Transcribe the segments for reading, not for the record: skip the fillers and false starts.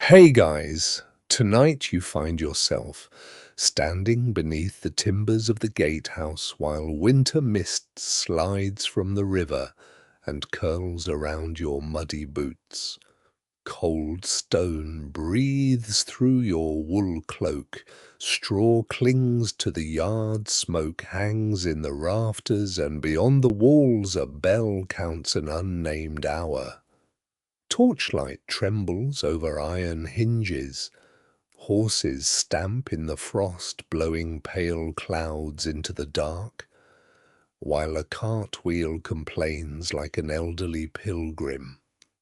Hey guys, tonight you find yourself standing beneath the timbers of the gatehouse while winter mist slides from the river and curls around your muddy boots. Cold stone breathes through your wool cloak, straw clings to the yard, smoke hangs in the rafters, and beyond the walls a bell counts an unnamed hour. Torchlight trembles over iron hinges. Horses stamp in the frost, blowing pale clouds into the dark, while a cartwheel complains like an elderly pilgrim.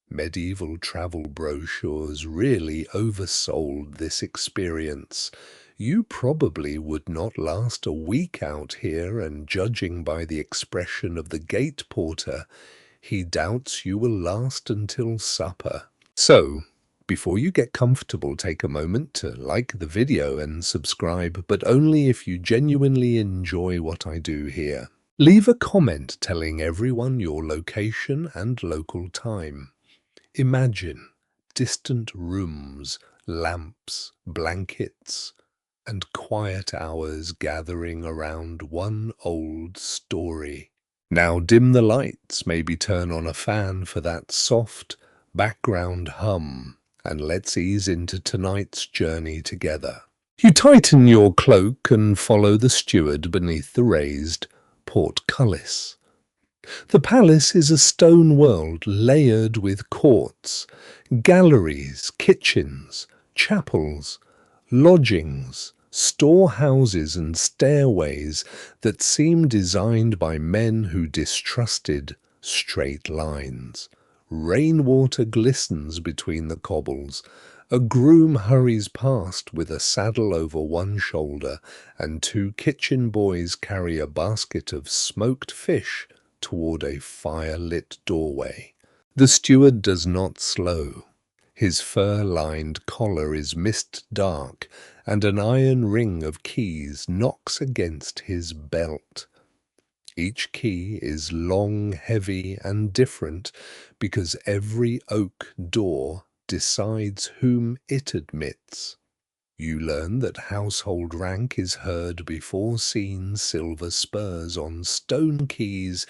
Medieval travel brochures really oversold this experience. You probably would not last a week out here, and judging by the expression of the gate porter, he doubts you will last until supper. So, before you get comfortable, take a moment to like the video and subscribe, but only if you genuinely enjoy what I do here. Leave a comment telling everyone your location and local time. Imagine distant rooms, lamps, blankets, and quiet hours gathering around one old story. Now dim the lights, maybe turn on a fan for that soft background hum, and let's ease into tonight's journey together. You tighten your cloak and follow the steward beneath the raised portcullis. The palace is a stone world layered with courts, galleries, kitchens, chapels, lodgings, storehouses and stairways that seem designed by men who distrusted straight lines. Rainwater glistens between the cobbles. A groom hurries past with a saddle over one shoulder, and two kitchen boys carry a basket of smoked fish toward a fire-lit doorway. The steward does not slow. His fur-lined collar is mist-dark, and an iron ring of keys knocks against his belt. Each key is long, heavy, and different because every oak door decides whom it admits. You learn that household rank is heard before seen silver spurs on stone keys,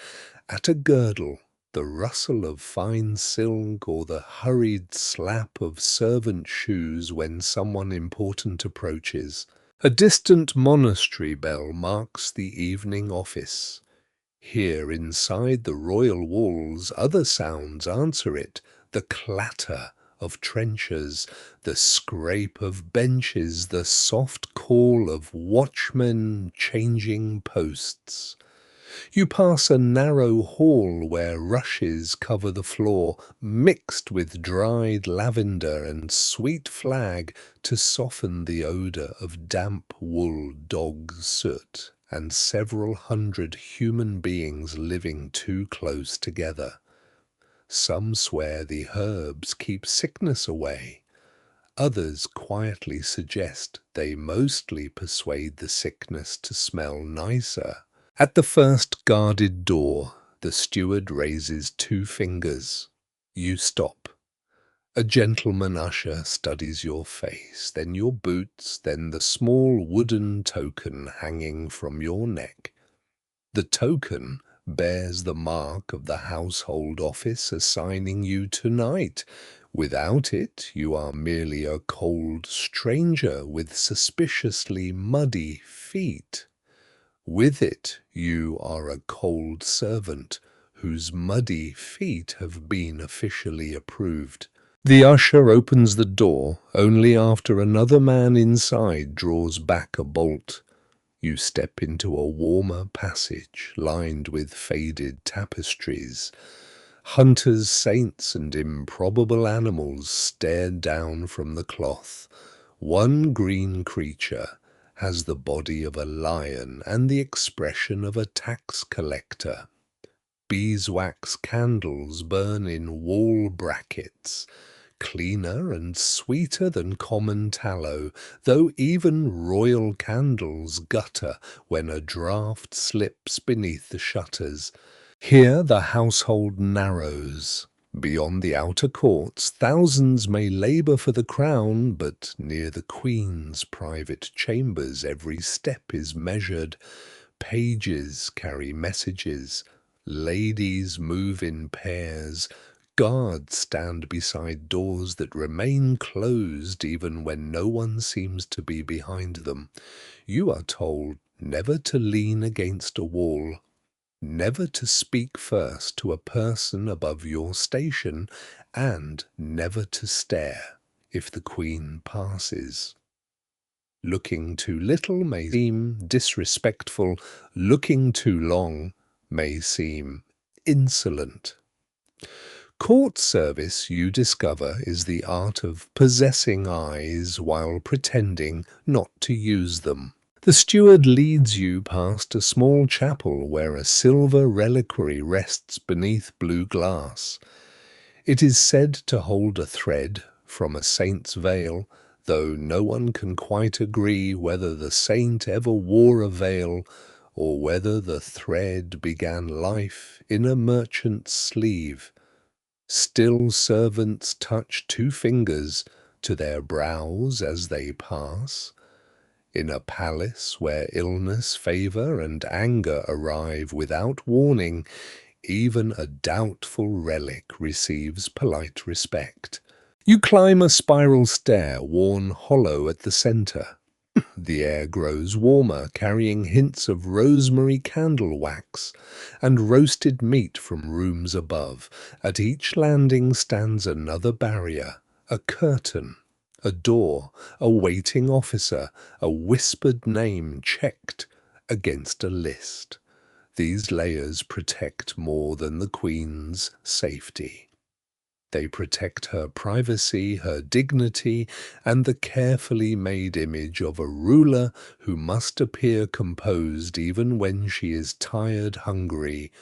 at a girdle, the rustle of fine silk, or the hurried slap of servant shoes when someone important approaches. A distant monastery bell marks the evening office. Here inside the royal walls, other sounds answer it: the clatter of trenchers, the scrape of benches, the soft call of watchmen changing posts. You pass a narrow hall where rushes cover the floor, mixed with dried lavender and sweet flag to soften the odor of damp wool dog soot, and several hundred human beings living too close together. Some swear the herbs keep sickness away. Others quietly suggest they mostly persuade the sickness to smell nicer. At the first guarded door, the steward raises two fingers. You stop. A gentleman usher studies your face, then your boots, then the small wooden token hanging from your neck. The token bears the mark of the household office assigning you tonight. Without it, you are merely a cold stranger with suspiciously muddy feet. With it, you are a cold servant whose muddy feet have been officially approved. The usher opens the door only after another man inside draws back a bolt. You step into a warmer passage lined with faded tapestries. Hunters, saints, and improbable animals stare down from the cloth. One green creature has the body of a lion and the expression of a tax collector. Beeswax candles burn in wall brackets, cleaner and sweeter than common tallow, though even royal candles gutter when a draught slips beneath the shutters. Here the household narrows. Beyond the outer courts, thousands may labour for the crown, but near the Queen's private chambers every step is measured. Pages carry messages, ladies move in pairs, guards stand beside doors that remain closed even when no one seems to be behind them. You are told never to lean against a wall, never to speak first to a person above your station, and never to stare if the Queen passes. Looking too little may seem disrespectful, looking too long may seem insolent. Court service, you discover, is the art of possessing eyes while pretending not to use them. The steward leads you past a small chapel where a silver reliquary rests beneath blue glass. It is said to hold a thread from a saint's veil, though no one can quite agree whether the saint ever wore a veil or whether the thread began life in a merchant's sleeve. Still servants touch 2 fingers to their brows as they pass. In a palace where illness, favour, and anger arrive without warning, even a doubtful relic receives polite respect. You climb a spiral stair worn hollow at the centre. The air grows warmer, carrying hints of rosemary candle wax and roasted meat from rooms above. At each landing stands another barrier, a curtain, a door, a waiting officer, a whispered name checked against a list. These layers protect more than the Queen's safety. They protect her privacy, her dignity, and the carefully made image of a ruler who must appear composed even when she is tired, hungry,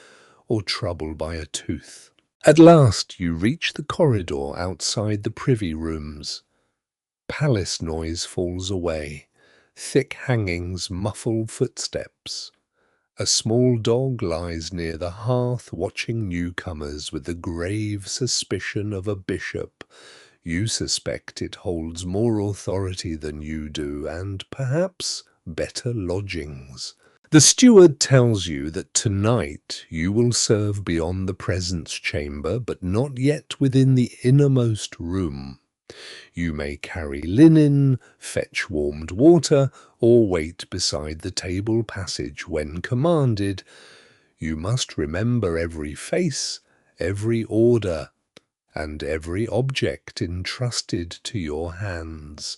or troubled by a tooth. At last you reach the corridor outside the privy rooms. Palace noise falls away. Thick hangings muffle footsteps. A small dog lies near the hearth, watching newcomers with the grave suspicion of a bishop. You suspect it holds more authority than you do, and perhaps better lodgings. The steward tells you that tonight you will serve beyond the presence chamber, but not yet within the innermost room. You may carry linen, fetch warmed water, or wait beside the table passage when commanded. You must remember every face, every order, and every object entrusted to your hands.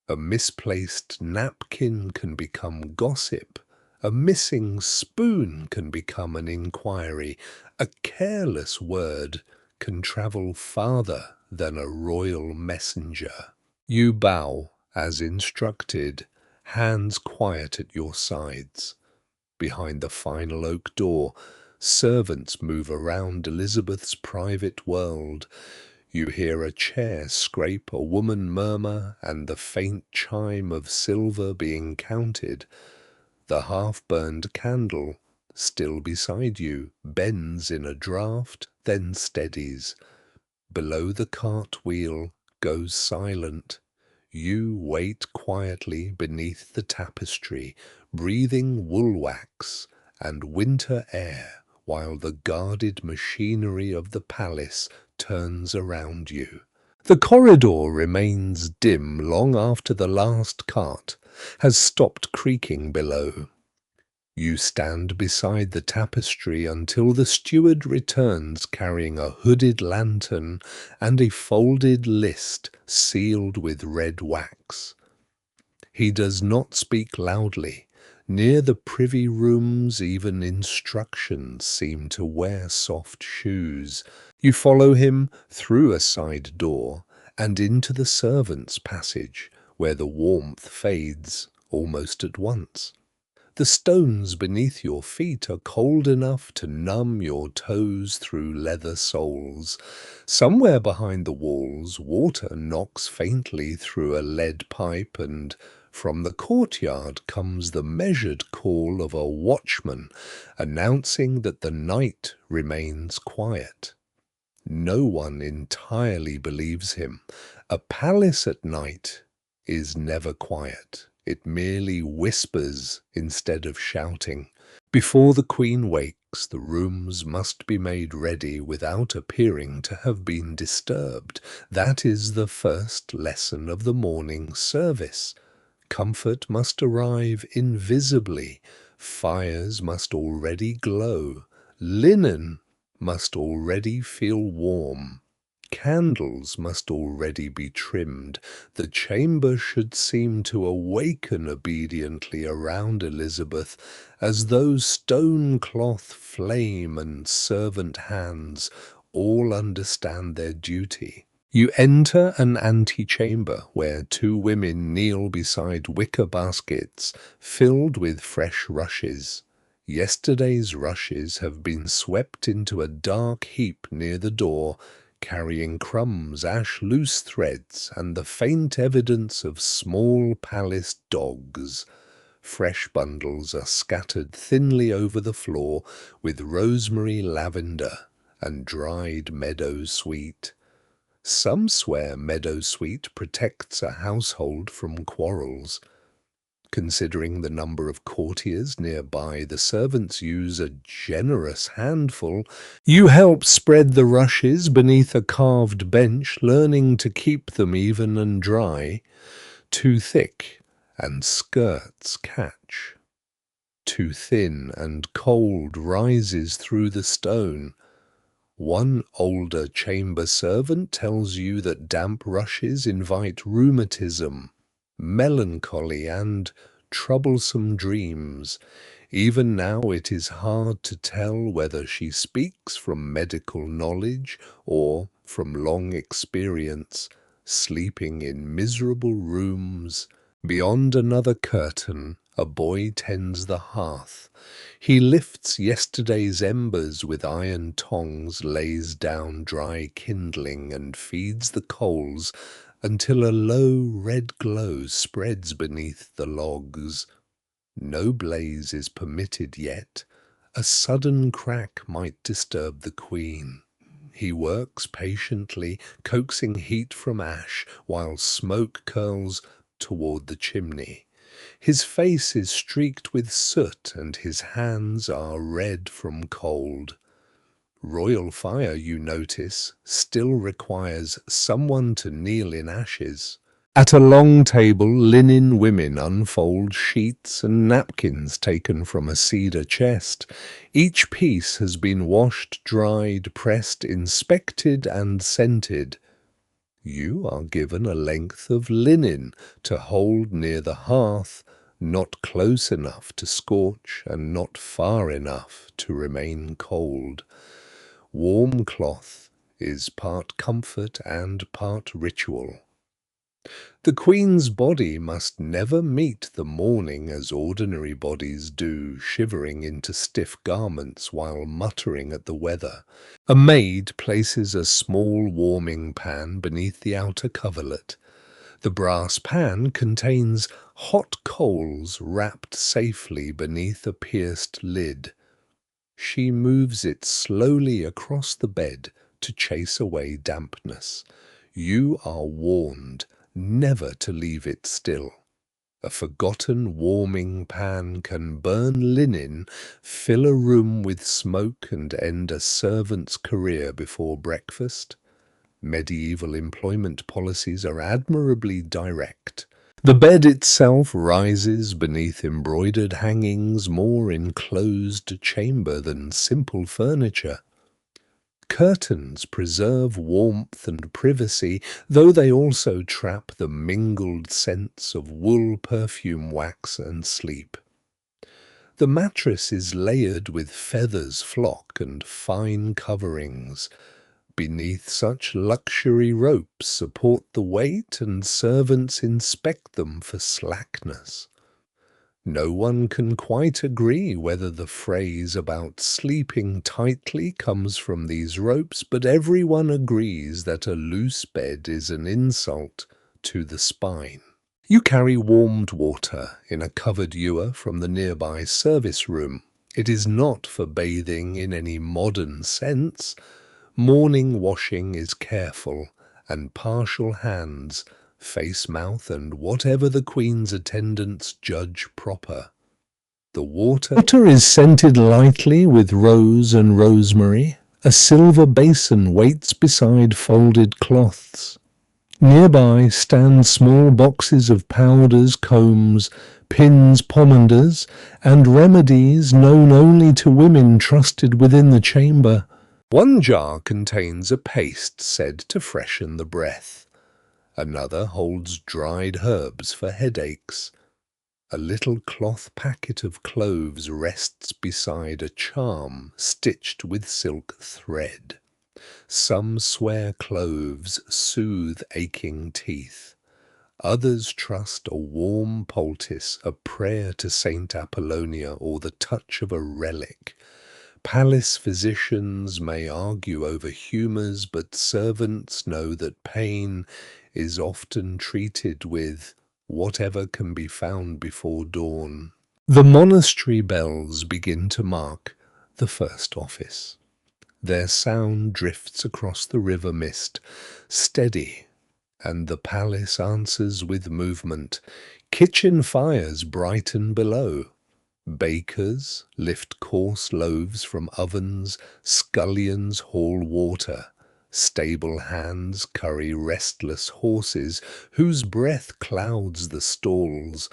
A misplaced napkin can become gossip. A missing spoon can become an inquiry. A careless word can travel farther than a royal messenger. You bow as instructed, hands quiet at your sides. Behind the final oak door, servants move around Elizabeth's private world. You hear a chair scrape, a woman murmur, and the faint chime of silver being counted. The half-burned candle, still beside you, bends in a draught, then steadies. Below the cartwheel goes silent. You wait quietly beneath the tapestry, breathing wool wax and winter air, while the guarded machinery of the palace turns around you. The corridor remains dim long after the last cart has stopped creaking below. You stand beside the tapestry until the steward returns carrying a hooded lantern and a folded list sealed with red wax. He does not speak loudly. Near the privy rooms, even instructions seem to wear soft shoes. You follow him through a side door and into the servants' passage, where the warmth fades almost at once. The stones beneath your feet are cold enough to numb your toes through leather soles. Somewhere behind the walls, water knocks faintly through a lead pipe, and from the courtyard comes the measured call of a watchman announcing that the night remains quiet. No one entirely believes him. A palace at night is never quiet. It merely whispers instead of shouting. Before the queen wakes, the rooms must be made ready without appearing to have been disturbed. That is the first lesson of the morning service. Comfort must arrive invisibly. Fires must already glow. Linen must already feel warm. Candles must already be trimmed. The chamber should seem to awaken obediently around Elizabeth, as though stone cloth flame and servant hands all understand their duty. You enter an antechamber where two women kneel beside wicker baskets filled with fresh rushes. Yesterday's rushes have been swept into a dark heap near the door, carrying crumbs, ash, loose threads, and the faint evidence of small palace dogs. Fresh bundles are scattered thinly over the floor with rosemary, lavender, and dried meadow sweet. Some swear meadowsweet protects a household from quarrels. Considering the number of courtiers nearby, the servants use a generous handful. You help spread the rushes beneath a carved bench, learning to keep them even and dry. Too thick, and skirts catch. Too thin, and cold rises through the stone. One older chamber servant tells you that damp rushes invite rheumatism, melancholy, and troublesome dreams. Even now it is hard to tell whether she speaks from medical knowledge or from long experience, sleeping in miserable rooms. Beyond another curtain, a boy tends the hearth. He lifts yesterday's embers with iron tongs, lays down dry kindling, and feeds the coals until a low red glow spreads beneath the logs. No blaze is permitted yet. A sudden crack might disturb the queen. He works patiently, coaxing heat from ash, while smoke curls toward the chimney. His face is streaked with soot, and his hands are red from cold. Royal fire, you notice, still requires someone to kneel in ashes. At a long table, linen women unfold sheets and napkins taken from a cedar chest. Each piece has been washed, dried, pressed, inspected, and scented. You are given a length of linen to hold near the hearth, not close enough to scorch and not far enough to remain cold. Warm cloth is part comfort and part ritual. The queen's body must never meet the morning as ordinary bodies do, shivering into stiff garments while muttering at the weather. A maid places a small warming pan beneath the outer coverlet. The brass pan contains hot coals wrapped safely beneath a pierced lid. She moves it slowly across the bed to chase away dampness. You are warned never to leave it still. A forgotten warming pan can burn linen, fill a room with smoke, and end a servant's career before breakfast. Medieval employment policies are admirably direct. The bed itself rises beneath embroidered hangings, more enclosed chamber than simple furniture. Curtains preserve warmth and privacy, though they also trap the mingled scents of wool, perfume, wax, and sleep. The mattress is layered with feathers, flock, and fine coverings. Beneath such luxury ropes support the weight, and servants inspect them for slackness. No one can quite agree whether the phrase about sleeping tightly comes from these ropes, but everyone agrees that a loose bed is an insult to the spine. You carry warmed water in a covered ewer from the nearby service room. It is not for bathing in any modern sense. Morning washing is careful, and partial hands, face, mouth, and whatever the Queen's attendants judge proper. The water is scented lightly with rose and rosemary. A silver basin waits beside folded cloths. Nearby stand small boxes of powders, combs, pins, pomanders, and remedies known only to women trusted within the chamber. One jar contains a paste said to freshen the breath. Another holds dried herbs for headaches. A little cloth packet of cloves rests beside a charm stitched with silk thread. Some swear cloves soothe aching teeth. Others trust a warm poultice, a prayer to Saint Apollonia, or the touch of a relic. Palace physicians may argue over humours, but servants know that pain is often treated with whatever can be found before dawn. The monastery bells begin to mark the first office. Their sound drifts across the river mist, steady, and the palace answers with movement. Kitchen fires brighten below. Bakers lift coarse loaves from ovens, scullions haul water. Stable hands curry restless horses whose breath clouds the stalls.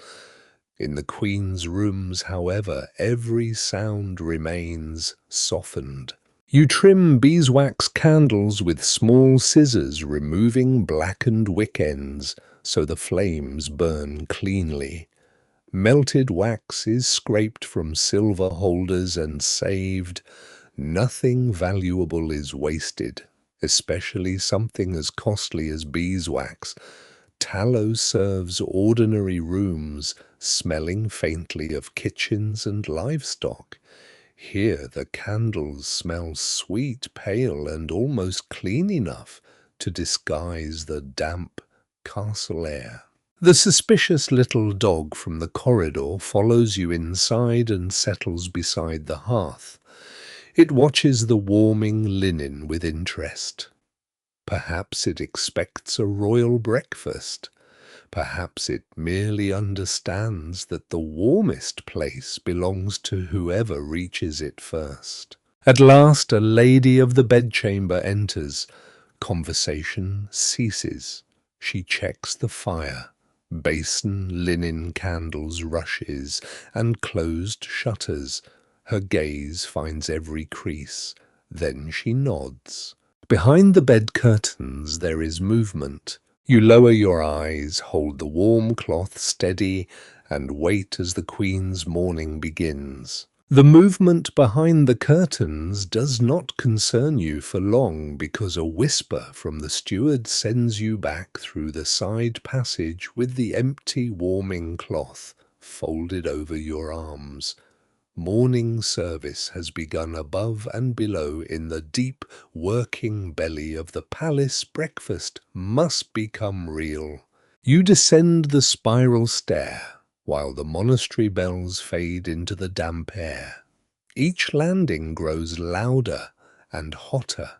In the Queen's rooms, however, every sound remains softened. You trim beeswax candles with small scissors, removing blackened wick ends so the flames burn cleanly. Melted wax is scraped from silver holders and saved. Nothing valuable is wasted, especially something as costly as beeswax. Tallow serves ordinary rooms, smelling faintly of kitchens and livestock. Here the candles smell sweet, pale, and almost clean enough to disguise the damp castle air. The suspicious little dog from the corridor follows you inside and settles beside the hearth. It watches the warming linen with interest. Perhaps it expects a royal breakfast. Perhaps it merely understands that the warmest place belongs to whoever reaches it first. At last a lady of the bedchamber enters. Conversation ceases. She checks the fire. Basin, linen, candles, rushes, and closed shutters. Her gaze finds every crease. Then she nods. Behind the bed curtains there is movement. You lower your eyes, hold the warm cloth steady, and wait as the Queen's morning begins. The movement behind the curtains does not concern you for long, because a whisper from the steward sends you back through the side passage with the empty warming cloth folded over your arms. Morning service has begun above and below in the deep working belly of the palace. Breakfast must become real. You descend the spiral stair while the monastery bells fade into the damp air. Each landing grows louder and hotter.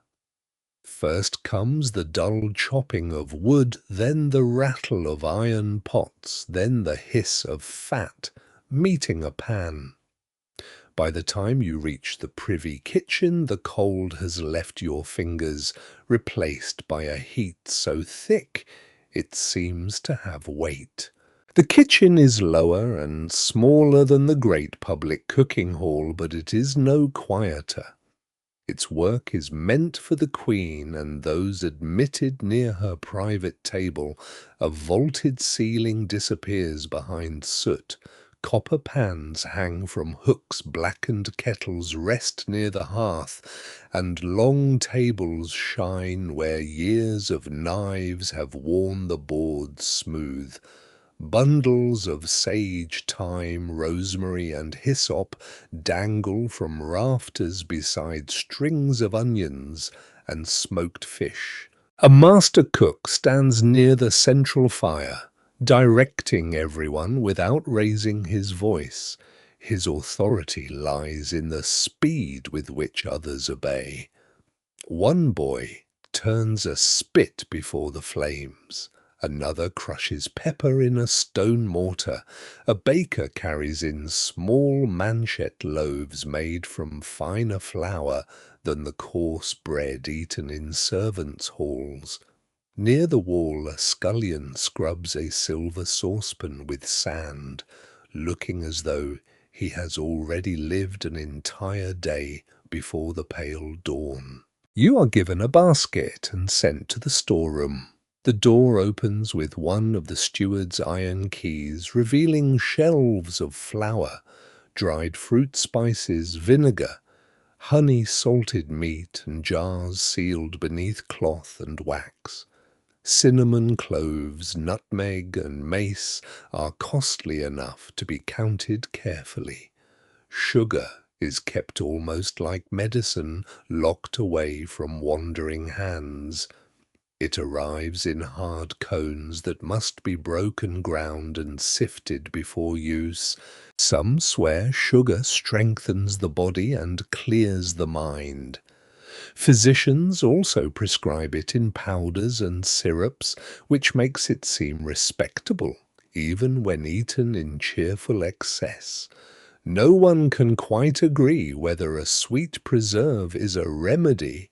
First comes the dull chopping of wood, then the rattle of iron pots, then the hiss of fat meeting a pan. By the time you reach the privy kitchen, the cold has left your fingers, replaced by a heat so thick it seems to have weight. The kitchen is lower and smaller than the great public cooking hall, but it is no quieter. Its work is meant for the Queen and those admitted near her private table. A vaulted ceiling disappears behind soot. Copper pans hang from hooks, blackened kettles rest near the hearth, and long tables shine where years of knives have worn the boards smooth. Bundles of sage, thyme, rosemary, and hyssop dangle from rafters beside strings of onions and smoked fish. A master cook stands near the central fire, directing everyone without raising his voice. His authority lies in the speed with which others obey. One boy turns a spit before the flames. Another crushes pepper in a stone mortar. A baker carries in small manchet loaves made from finer flour than the coarse bread eaten in servants' halls. Near the wall a scullion scrubs a silver saucepan with sand, looking as though he has already lived an entire day before the pale dawn. You are given a basket and sent to the storeroom. The door opens with one of the steward's iron keys, revealing shelves of flour, dried fruit, spices, vinegar, honey, salted meat, and jars sealed beneath cloth and wax. Cinnamon, cloves, nutmeg, and mace are costly enough to be counted carefully. Sugar is kept almost like medicine, locked away from wandering hands. It arrives in hard cones that must be broken, ground, and sifted before use. Some swear sugar strengthens the body and clears the mind. Physicians also prescribe it in powders and syrups, which makes it seem respectable, even when eaten in cheerful excess. No one can quite agree whether a sweet preserve is a remedy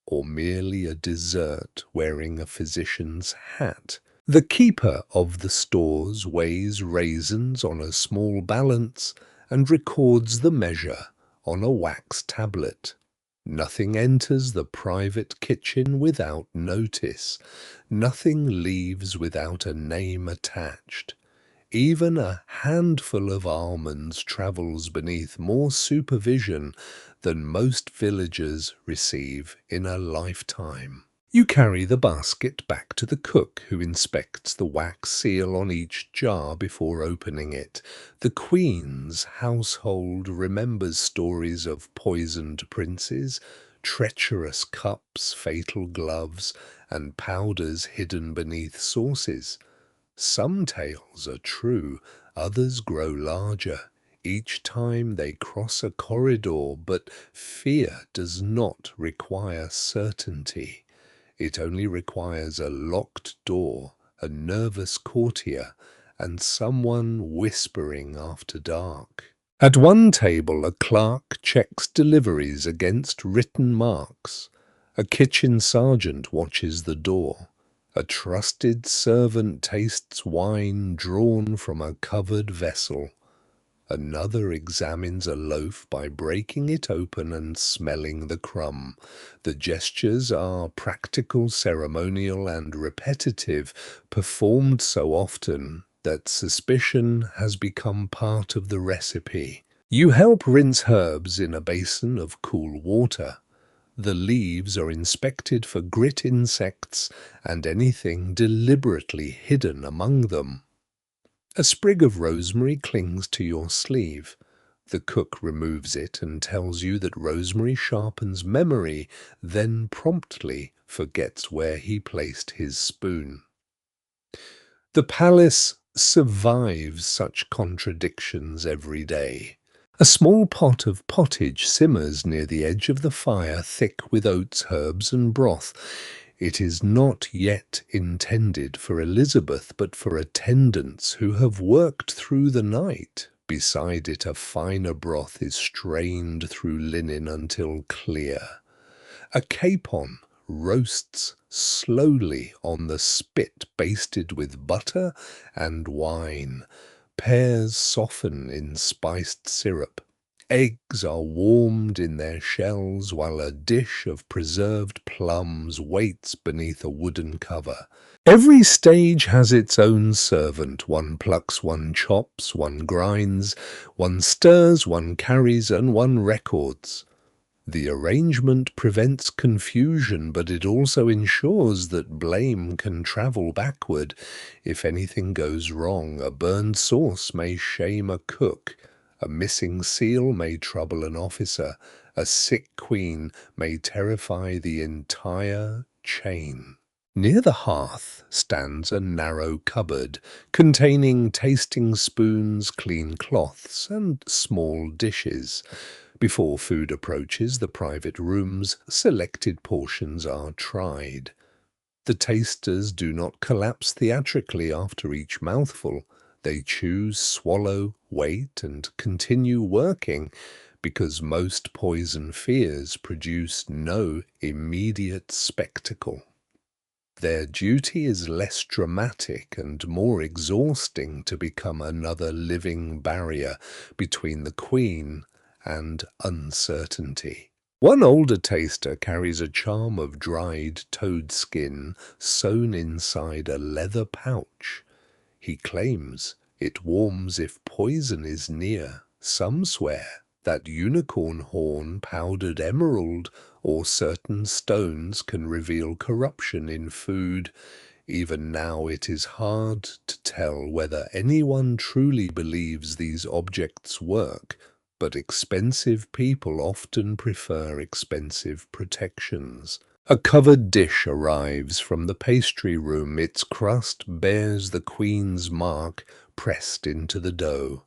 or merely a dessert wearing a physician's hat. The keeper of the stores weighs raisins on a small balance and records the measure on a wax tablet. Nothing enters the private kitchen without notice. Nothing leaves without a name attached. Even a handful of almonds travels beneath more supervision than most villagers receive in a lifetime. You carry the basket back to the cook, who inspects the wax seal on each jar before opening it. The Queen's household remembers stories of poisoned princes, treacherous cups, fatal gloves, and powders hidden beneath sauces. Some tales are true, others grow larger each time they cross a corridor, but fear does not require certainty. It only requires a locked door, a nervous courtier, and someone whispering after dark. At one table, a clerk checks deliveries against written marks. A kitchen sergeant watches the door. A trusted servant tastes wine drawn from a covered vessel. Another examines a loaf by breaking it open and smelling the crumb. The gestures are practical, ceremonial, and repetitive, performed so often that suspicion has become part of the recipe. You help rinse herbs in a basin of cool water. The leaves are inspected for grit insects and anything deliberately hidden among them. A sprig of rosemary clings to your sleeve. The cook removes it and tells you that rosemary sharpens memory, then promptly forgets where he placed his spoon. The palace survives such contradictions every day. A small pot of pottage simmers near the edge of the fire, thick with oats, herbs, and broth. It is not yet intended for Elizabeth, but for attendants who have worked through the night. Beside it, a finer broth is strained through linen until clear. A capon roasts slowly on the spit, basted with butter and wine. Pears soften in spiced syrup. Eggs are warmed in their shells while a dish of preserved plums waits beneath a wooden cover. Every stage has its own servant. One plucks, one chops, one grinds, one stirs, one carries, and one records. The arrangement prevents confusion, but it also ensures that blame can travel backward. If anything goes wrong, a burned sauce may shame a cook, a missing seal may trouble an officer, a sick queen may terrify the entire chain. Near the hearth stands a narrow cupboard containing tasting spoons, clean cloths, and small dishes. Before food approaches the private rooms, selected portions are tried. The tasters do not collapse theatrically after each mouthful. They choose, swallow, wait, and continue working, because most poison fears produce no immediate spectacle. Their duty is less dramatic and more exhausting to become another living barrier between the queen and uncertainty. One older taster carries a charm of dried toad skin sewn inside a leather pouch. He claims it warms if poison is near. Some swear that unicorn horn, powdered emerald, or certain stones can reveal corruption in food. Even now it is hard to tell whether anyone truly believes these objects work, but expensive people often prefer expensive protections. A covered dish arrives from the pastry room. Its crust bears the queen's mark pressed into the dough.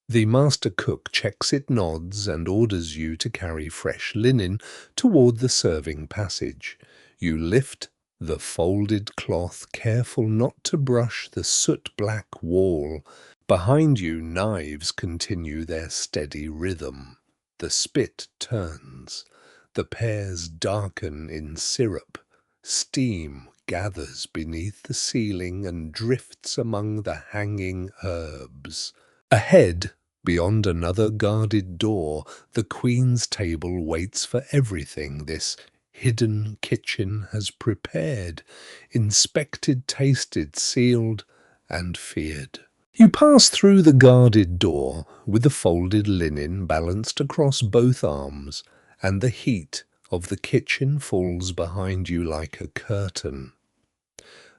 The master cook checks it, nods, and orders you to carry fresh linen toward the serving passage. You lift the folded cloth, careful not to brush the soot-black wall. Behind you, knives continue their steady rhythm. The spit turns. The pears darken in syrup. Steam gathers beneath the ceiling and drifts among the hanging herbs. Ahead, beyond another guarded door, the queen's table waits for everything this hidden kitchen has prepared, inspected, tasted, sealed, and feared. You pass through the guarded door with the folded linen balanced across both arms, and the heat of the kitchen falls behind you like a curtain.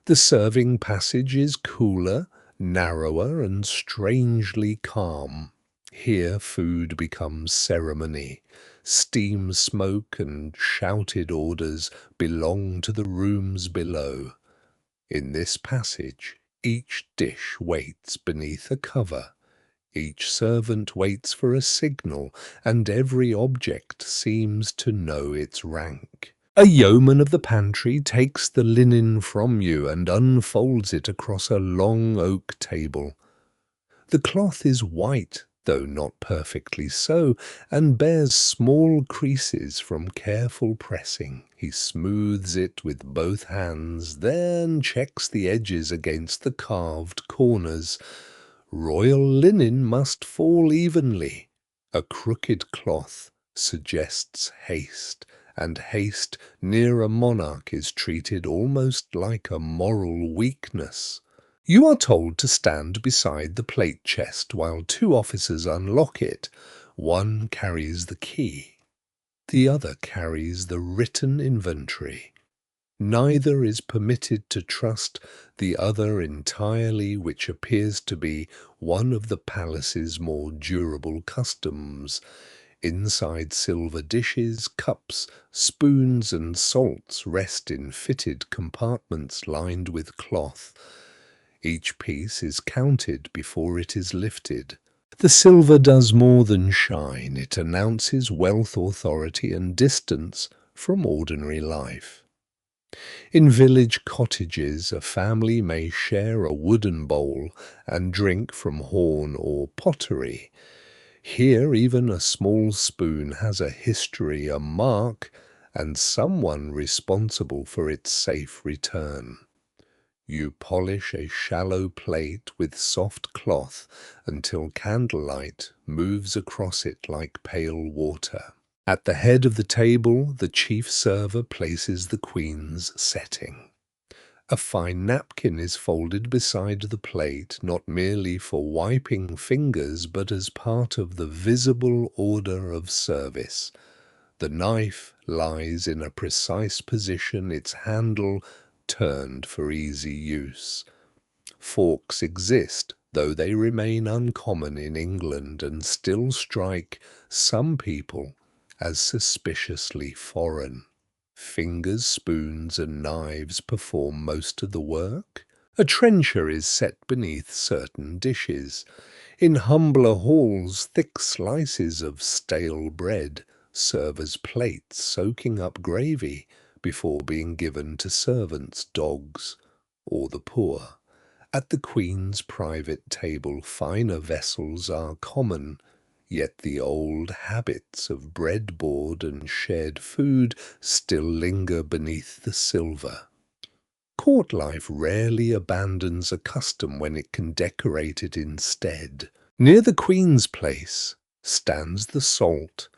The serving passage is cooler, narrower, and strangely calm. Here food becomes ceremony. Steam, smoke, and shouted orders belong to the rooms below. In this passage, each dish waits beneath a cover. Each servant waits for a signal, and every object seems to know its rank. A yeoman of the pantry takes the linen from you and unfolds it across a long oak table. The cloth is white, though not perfectly so, and bears small creases from careful pressing. He smooths it with both hands, then checks the edges against the carved corners. Royal linen must fall evenly. A crooked cloth suggests haste, and haste near a monarch is treated almost like a moral weakness. You are told to stand beside the plate chest while two officers unlock it. One carries the key. The other carries the written inventory. Neither is permitted to trust the other entirely, which appears to be one of the palace's more durable customs. Inside, silver dishes, cups, spoons, and salts rest in fitted compartments lined with cloth. Each piece is counted before it is lifted. The silver does more than shine. It announces wealth, authority, and distance from ordinary life. In village cottages, a family may share a wooden bowl and drink from horn or pottery. Here, even a small spoon has a history, a mark, and someone responsible for its safe return. You polish a shallow plate with soft cloth until candlelight moves across it like pale water. At the head of the table, the chief server places the queen's setting. A fine napkin is folded beside the plate, not merely for wiping fingers, but as part of the visible order of service. The knife lies in a precise position, its handle turned for easy use. Forks exist, though they remain uncommon in England and still strike some people as suspiciously foreign. Fingers, spoons, and knives perform most of the work. A trencher is set beneath certain dishes. In humbler halls, thick slices of stale bread serve as plates soaking up gravy before being given to servants, dogs, or the poor. At the Queen's private table, finer vessels are common, yet the old habits of breadboard and shared food still linger beneath the silver. Court life rarely abandons a custom when it can decorate it instead. Near the Queen's place stands the salt.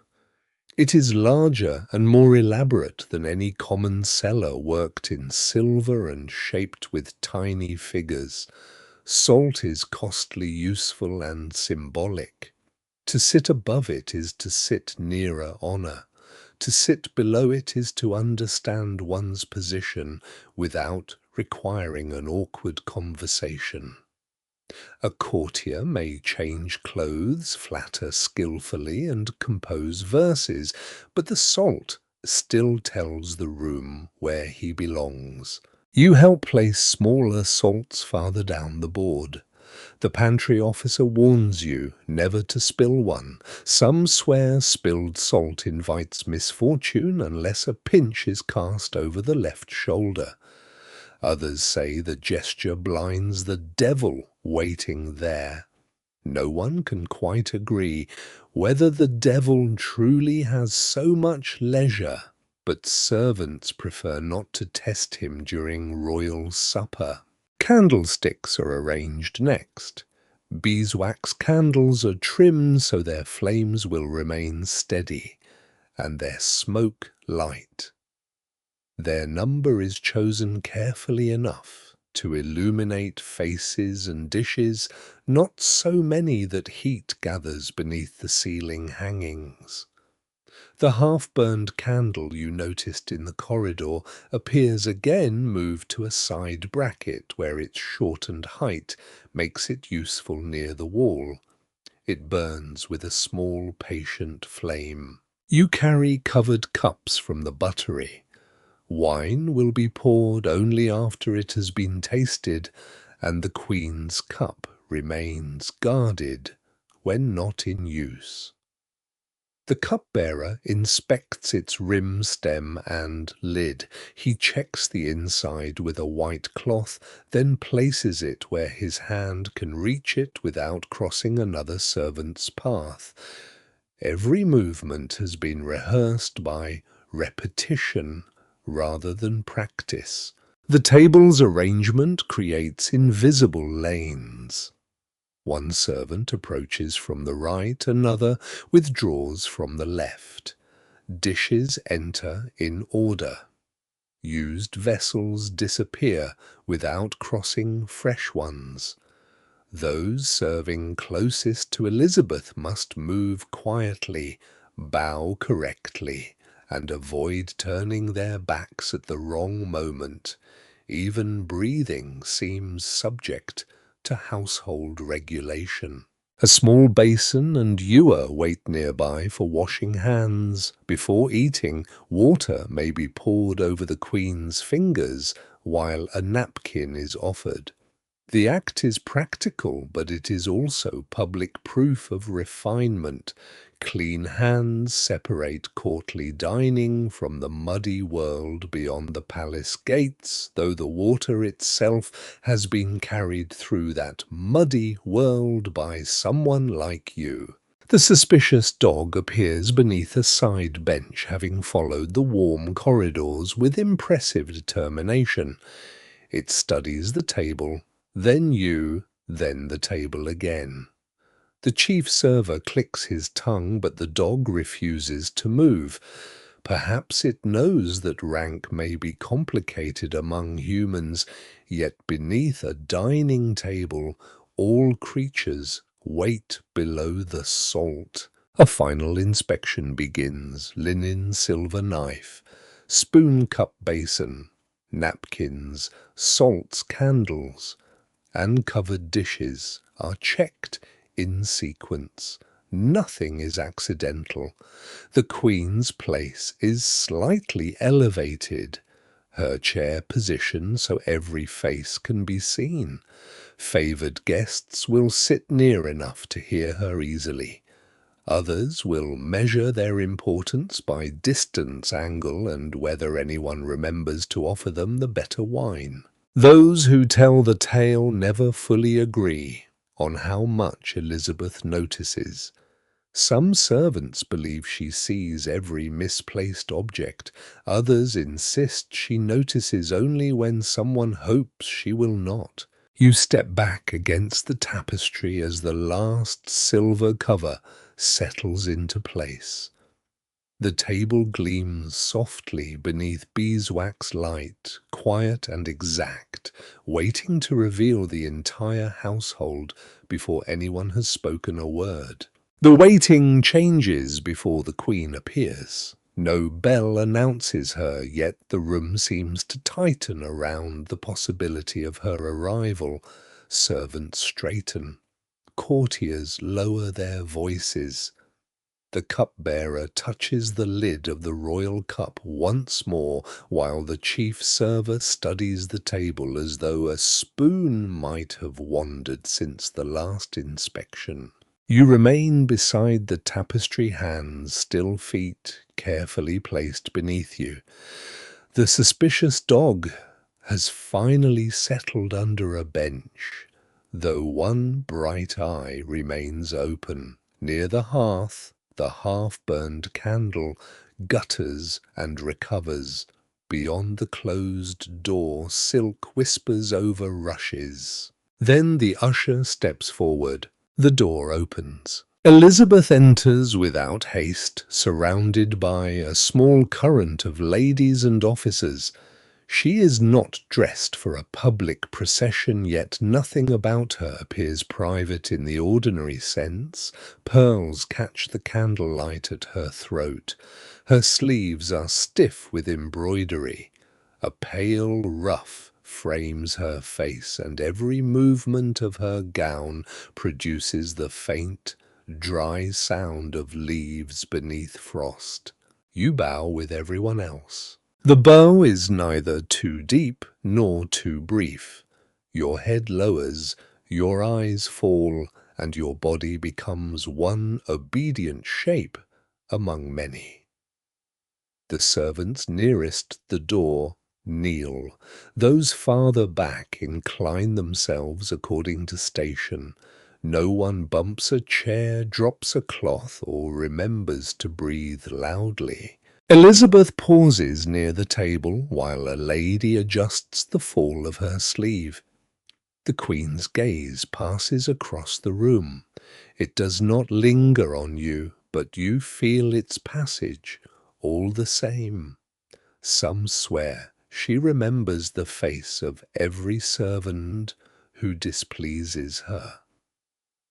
It is larger and more elaborate than any common cellar, worked in silver and shaped with tiny figures. Salt is costly, useful, and symbolic. To sit above it is to sit nearer honor. To sit below it is to understand one's position without requiring an awkward conversation. A courtier may change clothes, flatter skillfully, and compose verses, but the salt still tells the room where he belongs. You help place smaller salts farther down the board. The pantry officer warns you never to spill one. Some swear spilled salt invites misfortune unless a pinch is cast over the left shoulder. Others say the gesture blinds the devil waiting there. No one can quite agree whether the devil truly has so much leisure, but servants prefer not to test him during royal supper. Candlesticks are arranged next. Beeswax candles are trimmed so their flames will remain steady, and their smoke light. Their number is chosen carefully enough to illuminate faces and dishes, not so many that heat gathers beneath the ceiling hangings. The half-burned candle you noticed in the corridor appears again, moved to a side bracket where its shortened height makes it useful near the wall. It burns with a small, patient flame. You carry covered cups from the buttery. Wine will be poured only after it has been tasted, and the Queen's cup remains guarded when not in use. The cupbearer inspects its rim, stem, and lid. He checks the inside with a white cloth, then places it where his hand can reach it without crossing another servant's path. Every movement has been rehearsed by repetition rather than practice. The table's arrangement creates invisible lanes. One servant approaches from the right, another withdraws from the left. Dishes enter in order. Used vessels disappear without crossing fresh ones. Those serving closest to Elizabeth must move quietly, bow correctly, and avoid turning their backs at the wrong moment. Even breathing seems subject to household regulation. A small basin and ewer wait nearby for washing hands. Before eating, water may be poured over the Queen's fingers while a napkin is offered. The act is practical, but it is also public proof of refinement. Clean hands separate courtly dining from the muddy world beyond the palace gates, though the water itself has been carried through that muddy world by someone like you. The suspicious dog appears beneath a side bench, having followed the warm corridors with impressive determination. It studies the table, then you, then the table again. The chief server clicks his tongue, but the dog refuses to move. Perhaps it knows that rank may be complicated among humans, yet beneath a dining table, all creatures wait below the salt. A final inspection begins. Linen silver knife, spoon cup basin, napkins, salts, candles, and covered dishes are checked in sequence. Nothing is accidental. The Queen's place is slightly elevated, her chair positioned so every face can be seen. Favoured guests will sit near enough to hear her easily. Others will measure their importance by distance, angle, and whether anyone remembers to offer them the better wine. Those who tell the tale never fully agree on how much Elizabeth notices. Some servants believe she sees every misplaced object. Others insist she notices only when someone hopes she will not. You step back against the tapestry as the last silver cover settles into place. The table gleams softly beneath beeswax light, quiet and exact, waiting to reveal the entire household before anyone has spoken a word. The waiting changes before the Queen appears. No bell announces her, yet the room seems to tighten around the possibility of her arrival. Servants straighten. Courtiers lower their voices. The cupbearer touches the lid of the royal cup once more, while the chief server studies the table as though a spoon might have wandered since the last inspection. You remain beside the tapestry, hands, still feet, carefully placed beneath you. The suspicious dog has finally settled under a bench, though one bright eye remains open. Near the hearth, the half-burned candle gutters and recovers. Beyond the closed door, silk whispers over rushes. Then the usher steps forward. The door opens. Elizabeth enters without haste, surrounded by a small current of ladies and officers. She is not dressed for a public procession, yet nothing about her appears private in the ordinary sense. Pearls catch the candlelight at her throat. Her sleeves are stiff with embroidery. A pale ruff frames her face, and every movement of her gown produces the faint, dry sound of leaves beneath frost. You bow with everyone else. The bow is neither too deep nor too brief. Your head lowers, your eyes fall, and your body becomes one obedient shape among many. The servants nearest the door kneel. Those farther back incline themselves according to station. No one bumps a chair, drops a cloth, or remembers to breathe loudly. Elizabeth pauses near the table while a lady adjusts the fall of her sleeve. The Queen's gaze passes across the room. It does not linger on you, but you feel its passage all the same. Some swear she remembers the face of every servant who displeases her.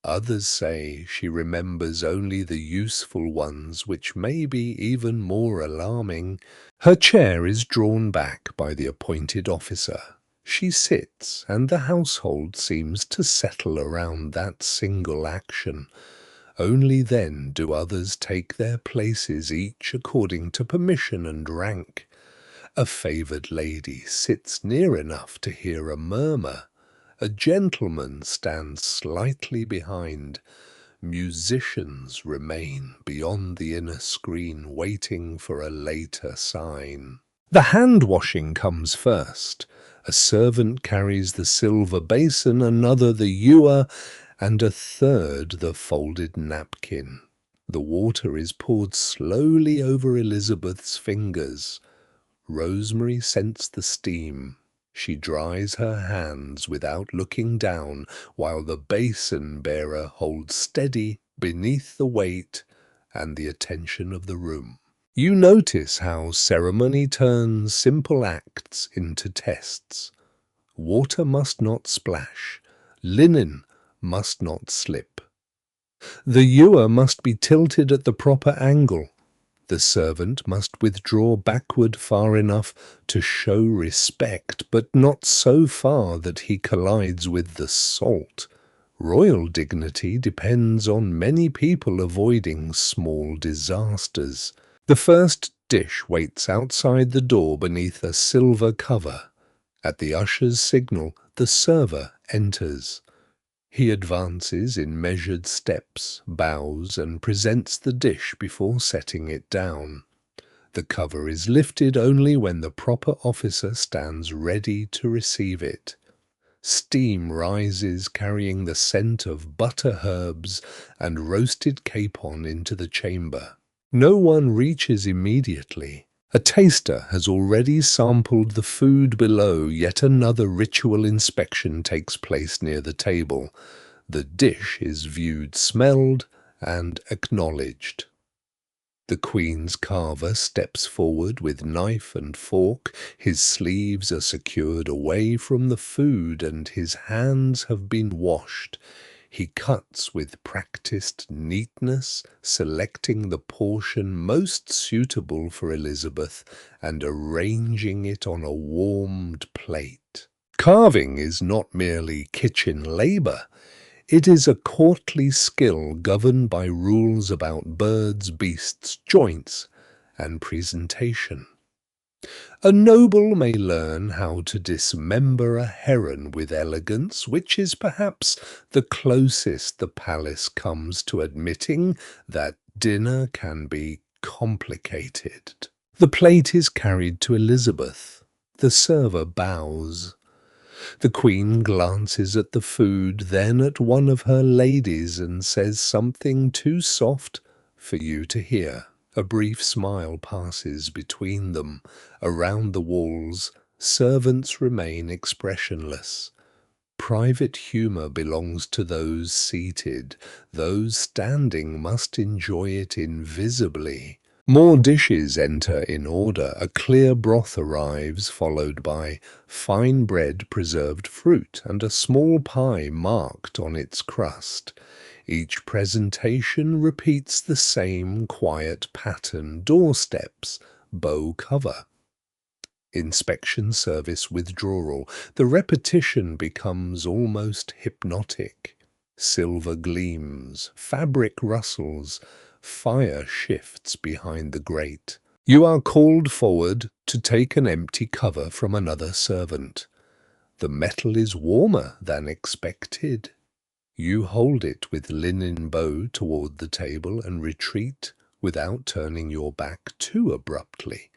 Others say she remembers only the useful ones, which may be even more alarming. Her chair is drawn back by the appointed officer. She sits, and the household seems to settle around that single action. Only then do others take their places, each according to permission and rank. A favoured lady sits near enough to hear a murmur. A gentleman stands slightly behind. Musicians remain beyond the inner screen, waiting for a later sign. The hand-washing comes first. A servant carries the silver basin, another the ewer, and a third the folded napkin. The water is poured slowly over Elizabeth's fingers. Rosemary scents the steam. She dries her hands without looking down, while the basin-bearer holds steady beneath the weight and the attention of the room. You notice how ceremony turns simple acts into tests. Water must not splash. Linen must not slip. The ewer must be tilted at the proper angle. The servant must withdraw backward far enough to show respect, but not so far that he collides with the salt. Royal dignity depends on many people avoiding small disasters. The first dish waits outside the door beneath a silver cover. At the usher's signal, the server enters. He advances in measured steps, bows, and presents the dish before setting it down. The cover is lifted only when the proper officer stands ready to receive it. Steam rises, carrying the scent of butter herbs and roasted capon into the chamber. No one reaches immediately. A taster has already sampled the food below, yet another ritual inspection takes place near the table. The dish is viewed, smelled, and acknowledged. The Queen's carver steps forward with knife and fork. His sleeves are secured away from the food and his hands have been washed. He cuts with practiced neatness, selecting the portion most suitable for Elizabeth and arranging it on a warmed plate. Carving is not merely kitchen labour. It is a courtly skill governed by rules about birds, beasts, joints, and presentation. A noble may learn how to dismember a heron with elegance, which is perhaps the closest the palace comes to admitting that dinner can be complicated. The plate is carried to Elizabeth. The server bows. The Queen glances at the food, then at one of her ladies, and says something too soft for you to hear. A brief smile passes between them. Around the walls, servants remain expressionless. Private humour belongs to those seated. Those standing must enjoy it invisibly. More dishes enter in order. A clear broth arrives, followed by fine bread, preserved fruit, and a small pie marked on its crust. Each presentation repeats the same quiet pattern: doorsteps, bow cover. Inspection service withdrawal. The repetition becomes almost hypnotic. Silver gleams, fabric rustles, fire shifts behind the grate. You are called forward to take an empty cover from another servant. The metal is warmer than expected. You hold it with linen bow toward the table and retreat without turning your back too abruptly.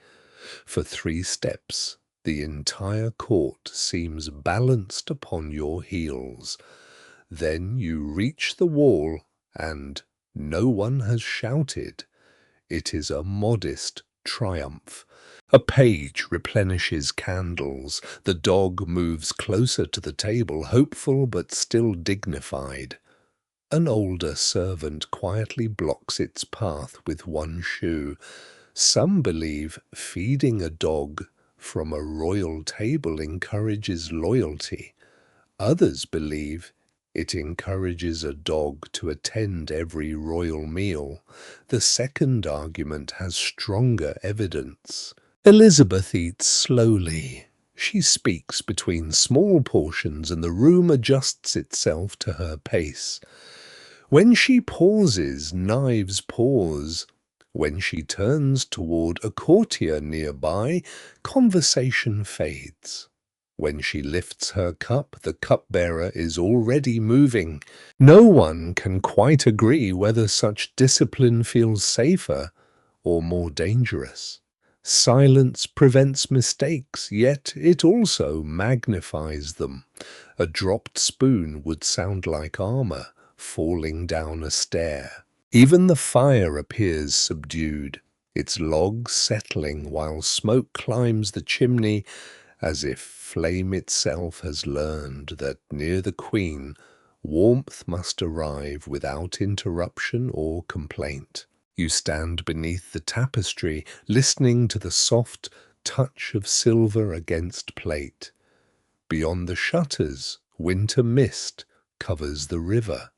For 3 steps, the entire court seems balanced upon your heels. Then you reach the wall and no one has shouted. It is a modest triumph. A page replenishes candles. The dog moves closer to the table, hopeful but still dignified. An older servant quietly blocks its path with one shoe. Some believe feeding a dog from a royal table encourages loyalty. Others believe it encourages a dog to attend every royal meal. The second argument has stronger evidence. Elizabeth eats slowly. She speaks between small portions and the room adjusts itself to her pace. When she pauses, knives pause. When she turns toward a courtier nearby, conversation fades. When she lifts her cup, the cupbearer is already moving. No one can quite agree whether such discipline feels safer or more dangerous. Silence prevents mistakes, yet it also magnifies them. A dropped spoon would sound like armor falling down a stair. Even the fire appears subdued, its logs settling while smoke climbs the chimney, as if flame itself has learned that near the Queen warmth must arrive without interruption or complaint. You stand beneath the tapestry, listening to the soft touch of silver against plate. Beyond the shutters, winter mist covers the river.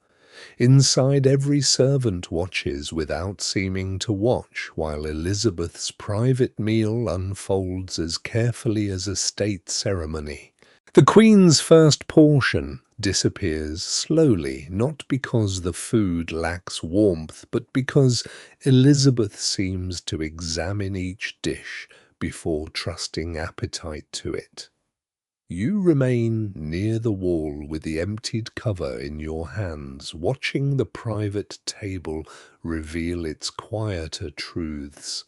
Inside, every servant watches without seeming to watch, while Elizabeth's private meal unfolds as carefully as a state ceremony. The Queen's first portion disappears slowly, not because the food lacks warmth, but because Elizabeth seems to examine each dish before trusting appetite to it. You remain near the wall with the emptied cover in your hands, watching the private table reveal its quieter truths.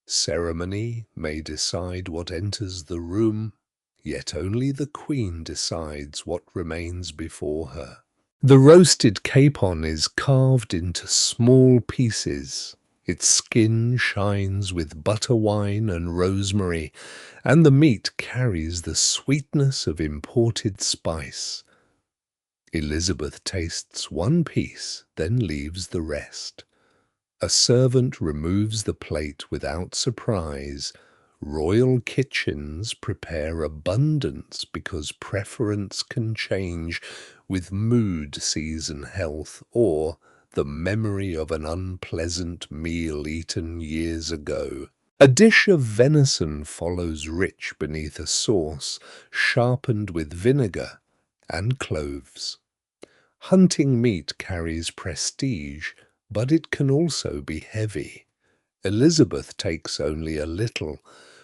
Ceremony may decide what enters the room, yet only the Queen decides what remains before her. The roasted capon is carved into small pieces. Its skin shines with butter wine and rosemary, and the meat carries the sweetness of imported spice. Elizabeth tastes one piece, then leaves the rest. A servant removes the plate without surprise. Royal kitchens prepare abundance because preference can change with mood, season, health, or the memory of an unpleasant meal eaten years ago. A dish of venison follows rich beneath a sauce sharpened with vinegar and cloves. Hunting meat carries prestige, but it can also be heavy. Elizabeth takes only a little.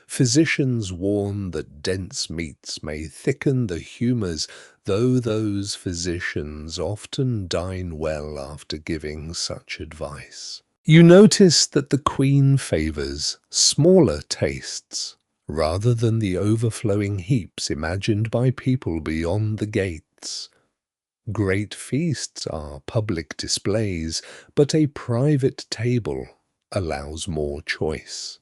Physicians warn that dense meats may thicken the humours, though those physicians often dine well after giving such advice. You notice that the Queen favours smaller tastes, rather than the overflowing heaps imagined by people beyond the gates. Great feasts are public displays, but a private table allows more choice.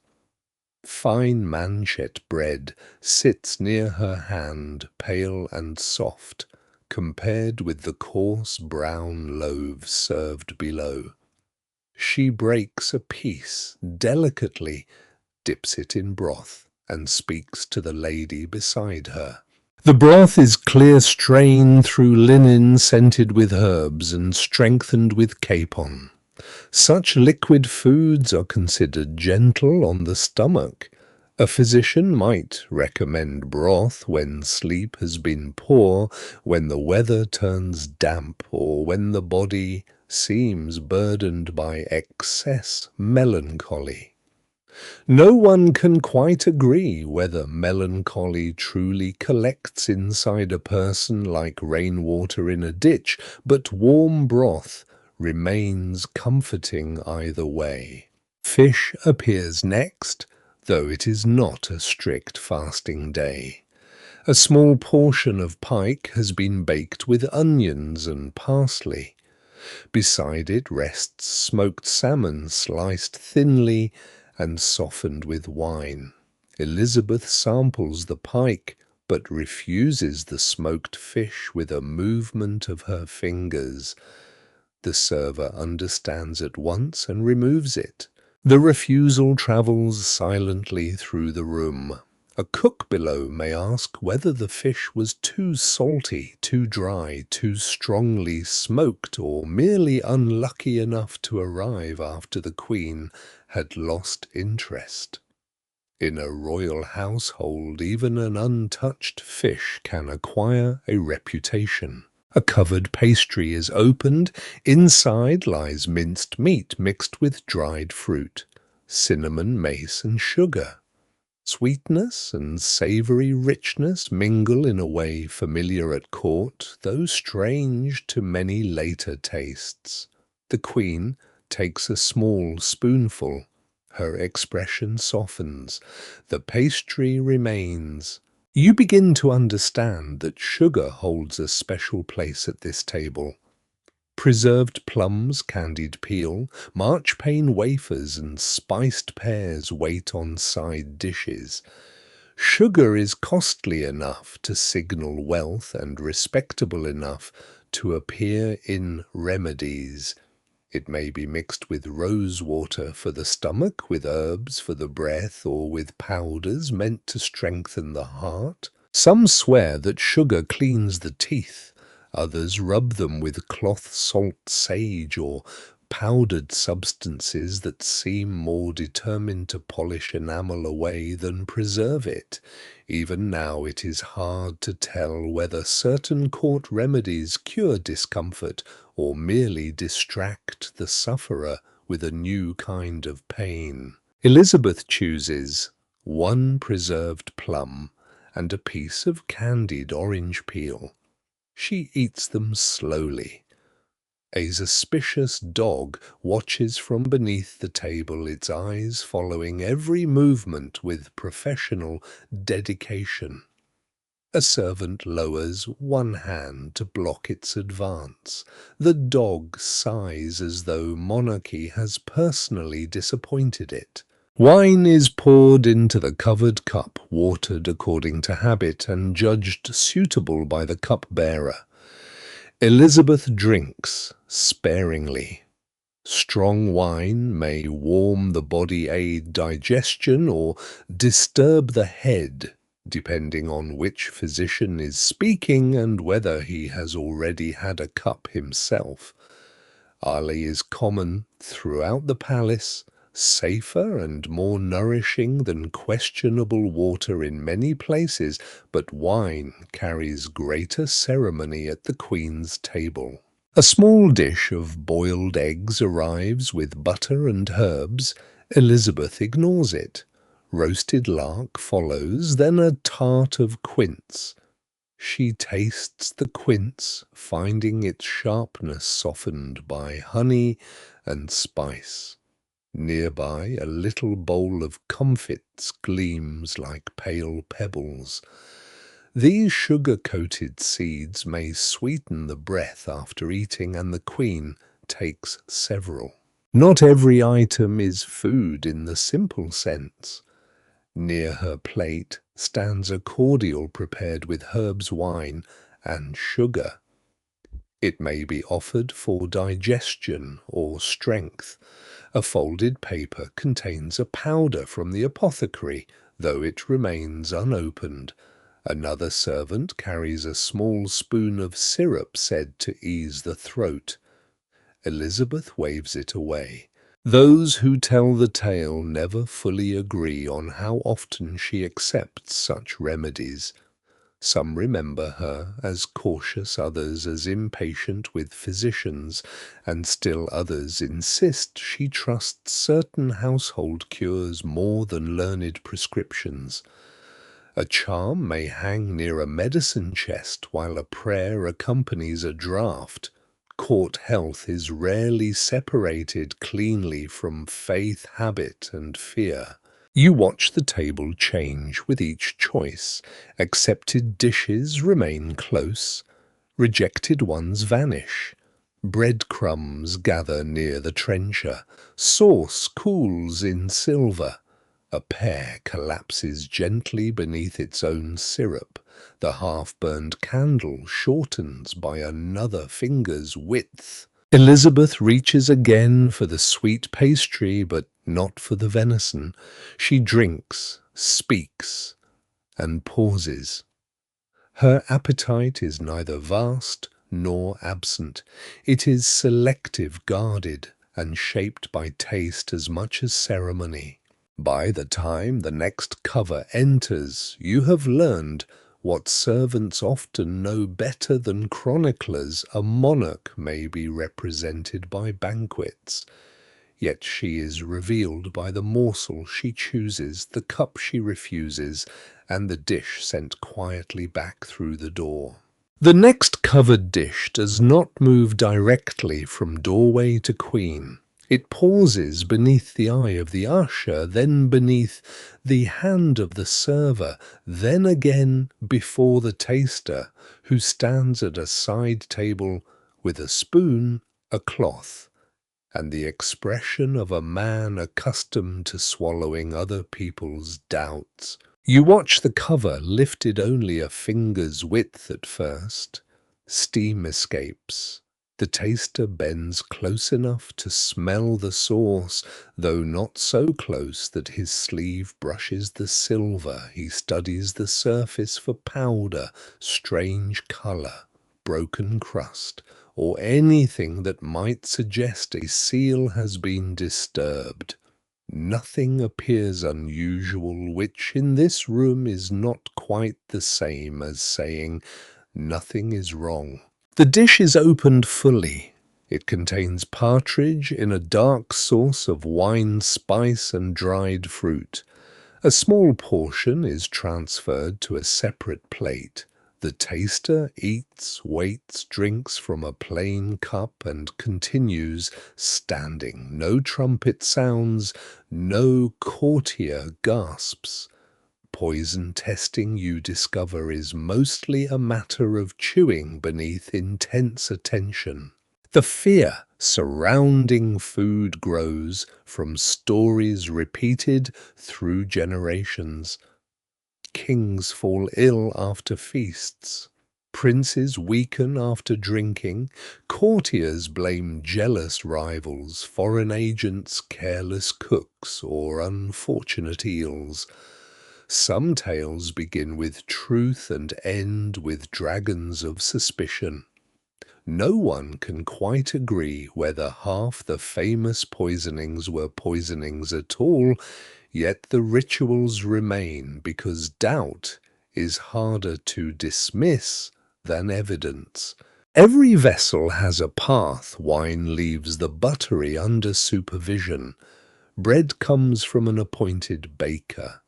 Fine manchet bread sits near her hand, pale and soft, compared with the coarse brown loaves served below. She breaks a piece delicately, dips it in broth, and speaks to the lady beside her. The broth is clear strained through linen scented with herbs and strengthened with capon. Such liquid foods are considered gentle on the stomach. A physician might recommend broth when sleep has been poor, when the weather turns damp, or when the body seems burdened by excess melancholy. No one can quite agree whether melancholy truly collects inside a person like rainwater in a ditch, but warm broth remains comforting either way. Fish appears next, though it is not a strict fasting day. A small portion of pike has been baked with onions and parsley. Beside it rests smoked salmon sliced thinly and softened with wine. Elizabeth samples the pike, but refuses the smoked fish with a movement of her fingers. The server understands at once and removes it. The refusal travels silently through the room. A cook below may ask whether the fish was too salty, too dry, too strongly smoked, or merely unlucky enough to arrive after the Queen had lost interest. In a royal household, even an untouched fish can acquire a reputation. A covered pastry is opened. Inside lies minced meat mixed with dried fruit, cinnamon, mace, and sugar. Sweetness and savoury richness mingle in a way familiar at court, though strange to many later tastes. The Queen takes a small spoonful. Her expression softens. The pastry remains. You begin to understand that sugar holds a special place at this table. Preserved plums, candied peel, marchpane wafers, and spiced pears wait on side dishes. Sugar is costly enough to signal wealth and respectable enough to appear in remedies. It may be mixed with rose water for the stomach, with herbs for the breath, or with powders meant to strengthen the heart. Some swear that sugar cleans the teeth. Others rub them with cloth salt sage or powdered substances that seem more determined to polish enamel away than preserve it. Even now it is hard to tell whether certain court remedies cure discomfort or merely distract the sufferer with a new kind of pain. Elizabeth chooses one preserved plum and a piece of candied orange peel. She eats them slowly. A suspicious dog watches from beneath the table, its eyes following every movement with professional dedication. A servant lowers one hand to block its advance. The dog sighs as though monarchy has personally disappointed it. Wine is poured into the covered cup, watered according to habit and judged suitable by the cup-bearer. Elizabeth drinks sparingly. Strong wine may warm the body, aid digestion, or disturb the head, depending on which physician is speaking and whether he has already had a cup himself. Barley is common throughout the palace, safer and more nourishing than questionable water in many places, but wine carries greater ceremony at the Queen's table. A small dish of boiled eggs arrives with butter and herbs. Elizabeth ignores it. Roasted lark follows, then a tart of quince. She tastes the quince, finding its sharpness softened by honey and spice. Nearby, a little bowl of comfits gleams like pale pebbles. These sugar-coated seeds may sweeten the breath after eating, and the Queen takes several. Not every item is food in the simple sense. Near her plate stands a cordial prepared with herbs, wine, and sugar. It may be offered for digestion or strength. A folded paper contains a powder from the apothecary, though it remains unopened. Another servant carries a small spoon of syrup said to ease the throat. Elizabeth waves it away. Those who tell the tale never fully agree on how often she accepts such remedies. Some remember her as cautious, others as impatient with physicians, and still others insist she trusts certain household cures more than learned prescriptions. A charm may hang near a medicine chest while a prayer accompanies a draught. Court health is rarely separated cleanly from faith, habit, and fear. You watch the table change with each choice. Accepted dishes remain close. Rejected ones vanish. Breadcrumbs gather near the trencher. Sauce cools in silver. A pear collapses gently beneath its own syrup. The half-burned candle shortens by another finger's width. Elizabeth reaches again for the sweet pastry, but not for the venison. She drinks, speaks, and pauses. Her appetite is neither vast nor absent. It is selective, guarded, and shaped by taste as much as ceremony. By the time the next cover enters, you have learned what servants often know better than chroniclers: a monarch may be represented by banquets. Yet she is revealed by the morsel she chooses, the cup she refuses, and the dish sent quietly back through the door. The next covered dish does not move directly from doorway to Queen. It pauses beneath the eye of the usher, then beneath the hand of the server, then again before the taster, who stands at a side table with a spoon, a cloth, and the expression of a man accustomed to swallowing other people's doubts. You watch the cover lifted only a finger's width at first. Steam escapes. The taster bends close enough to smell the sauce, though not so close that his sleeve brushes the silver. He studies the surface for powder, strange color, broken crust, or anything that might suggest a seal has been disturbed. Nothing appears unusual, which in this room is not quite the same as saying nothing is wrong. The dish is opened fully. It contains partridge in a dark sauce of wine, spice, and dried fruit. A small portion is transferred to a separate plate. The taster eats, waits, drinks from a plain cup and continues standing. No trumpet sounds, no courtier gasps. Poison testing, you discover, is mostly a matter of chewing beneath intense attention. The fear surrounding food grows from stories repeated through generations. Kings fall ill after feasts. Princes weaken after drinking. Courtiers blame jealous rivals, foreign agents, careless cooks, or unfortunate eels. Some tales begin with truth and end with dragons of suspicion. No one can quite agree whether half the famous poisonings were poisonings at all, yet the rituals remain because doubt is harder to dismiss than evidence. Every vessel has a path. Wine leaves the buttery under supervision. Bread comes from an appointed baker.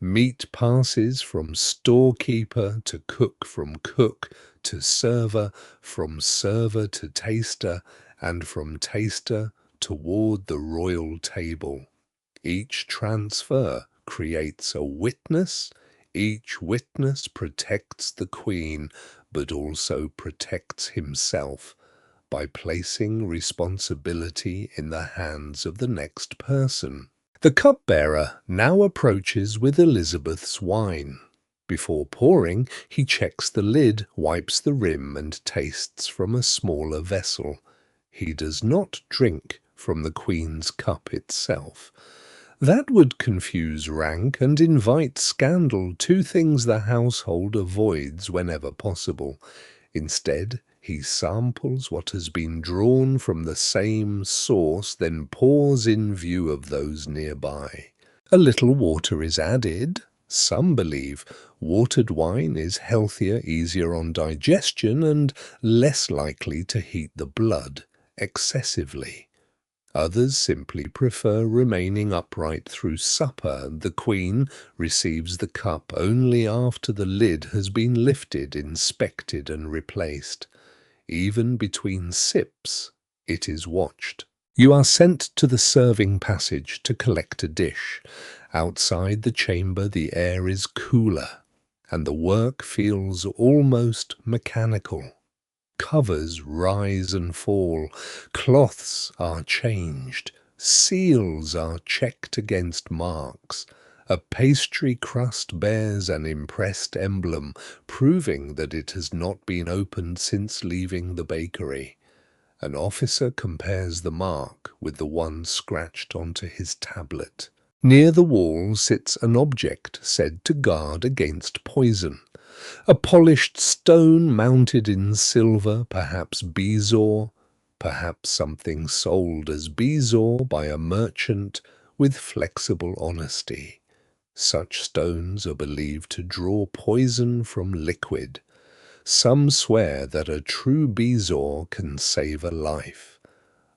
Meat passes from storekeeper to cook, from cook to server, from server to taster, and from taster toward the royal table. Each transfer creates a witness. Each witness protects the queen, but also protects himself by placing responsibility in the hands of the next person. The cupbearer now approaches with Elizabeth's wine. Before pouring, he checks the lid, wipes the rim, and tastes from a smaller vessel. He does not drink from the Queen's cup itself. That would confuse rank and invite scandal, two things the household avoids whenever possible. Instead, he samples what has been drawn from the same source, then pours in view of those nearby. A little water is added. Some believe watered wine is healthier, easier on digestion, and less likely to heat the blood excessively. Others simply prefer remaining upright through supper. The Queen receives the cup only after the lid has been lifted, inspected, and replaced. Even between sips, it is watched. You are sent to the serving passage to collect a dish. Outside the chamber, the air is cooler, and the work feels almost mechanical. Covers rise and fall, cloths are changed, seals are checked against marks. A pastry crust bears an impressed emblem, proving that it has not been opened since leaving the bakery. An officer compares the mark with the one scratched onto his tablet. Near the wall sits an object said to guard against poison. A polished stone mounted in silver, perhaps bezoar, perhaps something sold as bezoar by a merchant with flexible honesty. Such stones are believed to draw poison from liquid. Some swear that a true bezoar can save a life.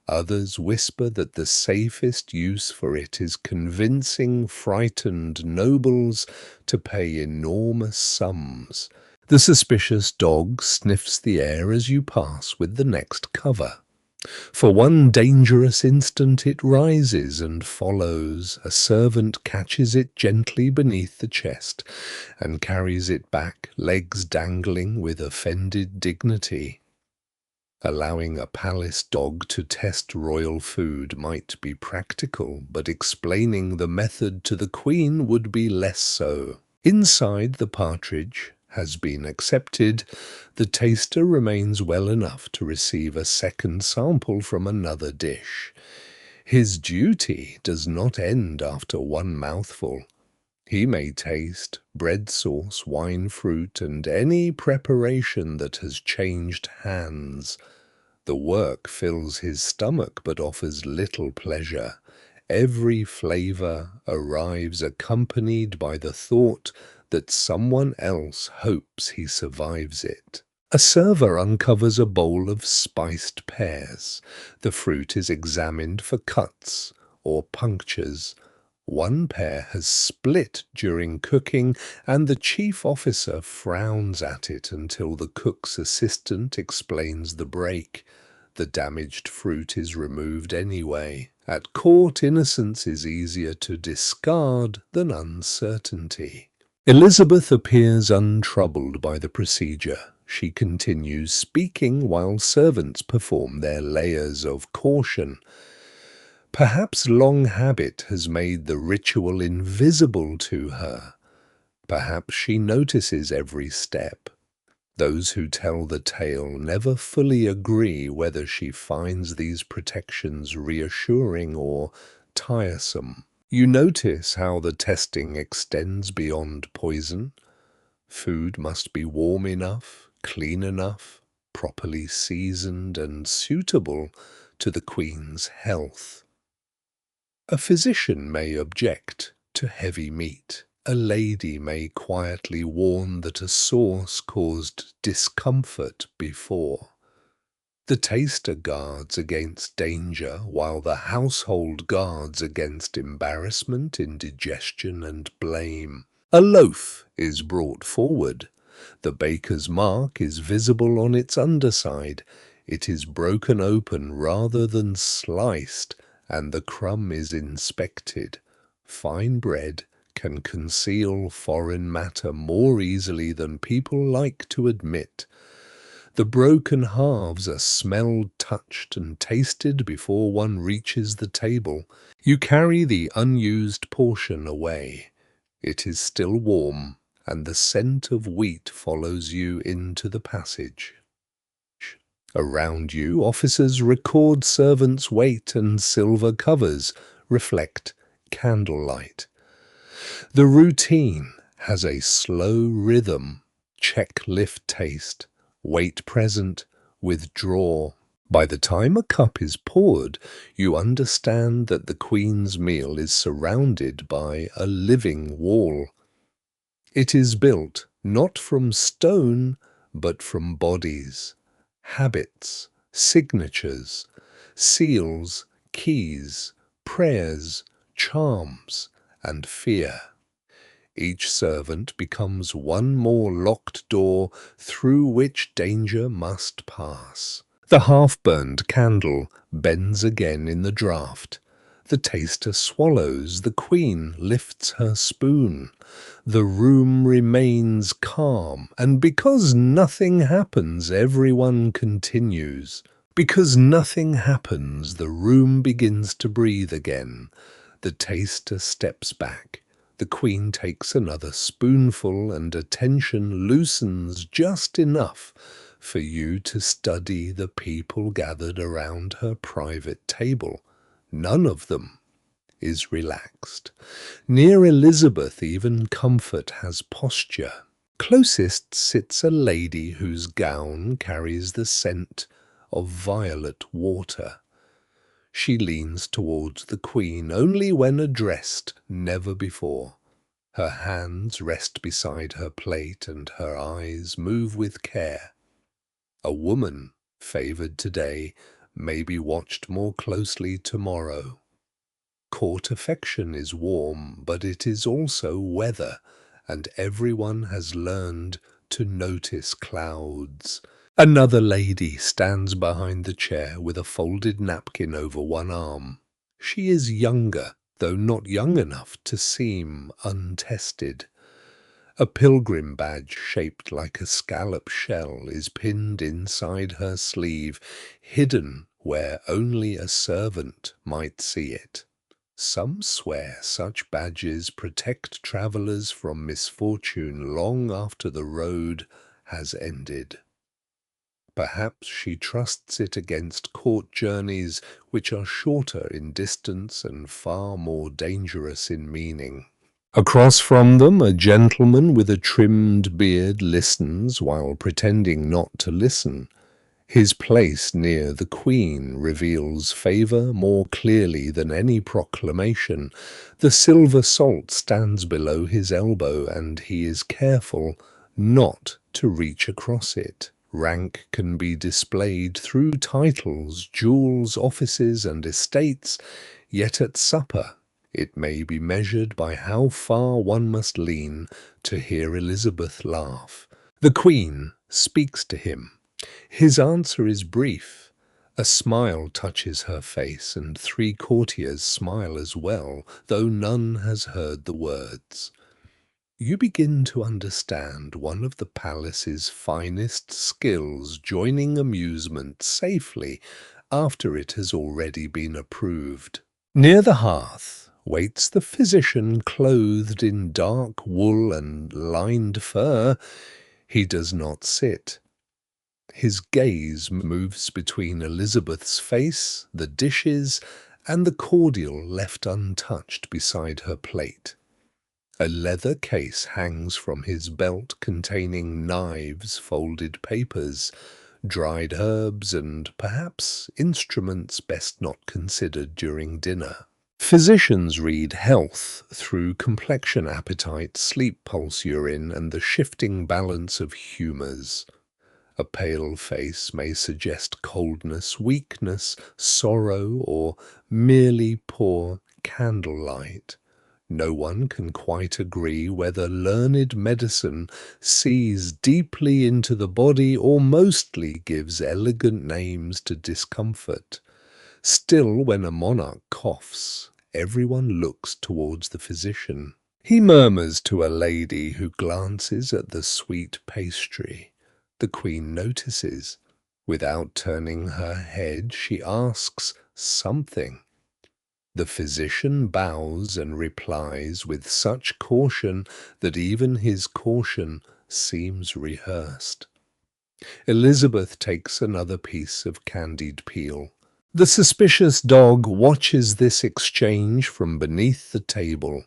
Others whisper that the safest use for it is convincing frightened nobles to pay enormous sums. The suspicious dog sniffs the air as you pass with the next cover. For one dangerous instant it rises and follows. A servant catches it gently beneath the chest and carries it back, legs dangling with offended dignity. Allowing a palace dog to test royal food might be practical, but explaining the method to the Queen would be less so. Inside the partridge has been accepted. The taster remains well enough to receive a second sample from another dish. His duty does not end after one mouthful. He may taste bread sauce, wine, fruit, and any preparation that has changed hands. The work fills his stomach but offers little pleasure. Every flavor arrives accompanied by the thought that someone else hopes he survives it. A server uncovers a bowl of spiced pears. The fruit is examined for cuts or punctures. One pair has split during cooking, and the chief officer frowns at it until the cook's assistant explains the break. The damaged fruit is removed anyway. At court, innocence is easier to discard than uncertainty. Elizabeth appears untroubled by the procedure. She continues speaking while servants perform their layers of caution. Perhaps long habit has made the ritual invisible to her. Perhaps she notices every step. Those who tell the tale never fully agree whether she finds these protections reassuring or tiresome. You notice how the testing extends beyond poison. Food must be warm enough, clean enough, properly seasoned and suitable to the Queen's health. A physician may object to heavy meat. A lady may quietly warn that a sauce caused discomfort before. The taster guards against danger, while the household guards against embarrassment, indigestion, and blame. A loaf is brought forward. The baker's mark is visible on its underside. It is broken open rather than sliced, and the crumb is inspected. Fine bread can conceal foreign matter more easily than people like to admit. The broken halves are smelled, touched, and tasted before one reaches the table. You carry the unused portion away. It is still warm, and the scent of wheat follows you into the passage. Around you, officers record servants' weight, and silver covers reflect candlelight. The routine has a slow rhythm. Check, lift, taste. Wait present, withdraw. By the time a cup is poured, you understand that the Queen's meal is surrounded by a living wall. It is built not from stone, but from bodies, habits, signatures, seals, keys, prayers, charms, and fear. Each servant becomes one more locked door through which danger must pass. The half-burned candle bends again in the draught. The taster swallows, the Queen lifts her spoon. The room remains calm, and because nothing happens, everyone continues. Because nothing happens, the room begins to breathe again. The taster steps back. The Queen takes another spoonful, and attention loosens just enough for you to study the people gathered around her private table. None of them is relaxed. Near Elizabeth, even comfort has posture. Closest sits a lady whose gown carries the scent of violet water. She leans towards the Queen only when addressed, never before. Her hands rest beside her plate, and her eyes move with care. A woman, favoured today, may be watched more closely tomorrow. Court affection is warm, but it is also weather, and everyone has learned to notice clouds. Another lady stands behind the chair with a folded napkin over one arm. She is younger, though not young enough to seem untested. A pilgrim badge shaped like a scallop shell is pinned inside her sleeve, hidden where only a servant might see it. Some swear such badges protect travellers from misfortune long after the road has ended. Perhaps she trusts it against court journeys which are shorter in distance and far more dangerous in meaning. Across from them, a gentleman with a trimmed beard listens while pretending not to listen. His place near the Queen reveals favour more clearly than any proclamation. The silver salt stands below his elbow, and he is careful not to reach across it. Rank can be displayed through titles, jewels, offices, and estates, yet at supper It may be measured by how far one must lean to hear Elizabeth laugh. The Queen speaks to him. His answer is brief. A smile touches her face, and 3 courtiers smile as well, though none has heard the words. You begin to understand one of the palace's finest skills, joining amusement safely after it has already been approved. Near the hearth waits the physician, clothed in dark wool and lined fur. He does not sit. His gaze moves between Elizabeth's face, the dishes, and the cordial left untouched beside her plate. A leather case hangs from his belt containing knives, folded papers, dried herbs, and perhaps instruments best not considered during dinner. Physicians read health through complexion, appetite, sleep, pulse, urine, and the shifting balance of humours. A pale face may suggest coldness, weakness, sorrow, or merely poor candlelight. No one can quite agree whether learned medicine sees deeply into the body or mostly gives elegant names to discomfort. Still, when a monarch coughs, everyone looks towards the physician. He murmurs to a lady who glances at the sweet pastry. The Queen notices. Without turning her head, she asks something. The physician bows and replies with such caution that even his caution seems rehearsed. Elizabeth takes another piece of candied peel. The suspicious dog watches this exchange from beneath the table.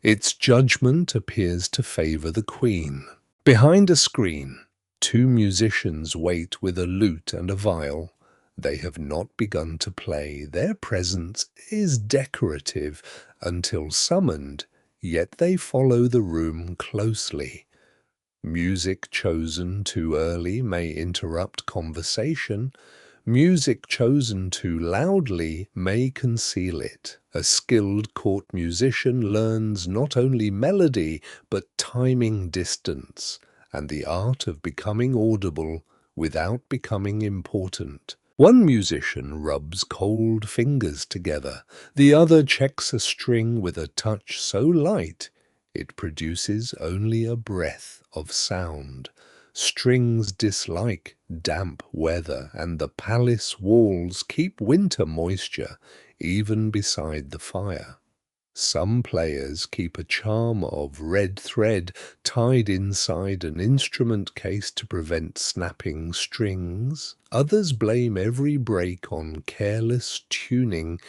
Its judgment appears to favour the Queen. Behind a screen, 2 musicians wait with a lute and a viol. They have not begun to play. Their presence is decorative until summoned, yet they follow the room closely. Music chosen too early may interrupt conversation. Music chosen too loudly may conceal it. A skilled court musician learns not only melody, but timing distance, and the art of becoming audible without becoming important. One musician rubs cold fingers together. The other checks a string with a touch so light it produces only a breath of sound. Strings dislike damp weather, and the palace walls keep winter moisture even beside the fire. Some players keep a charm of red thread tied inside an instrument case to prevent snapping strings. Others blame every break on careless tuning,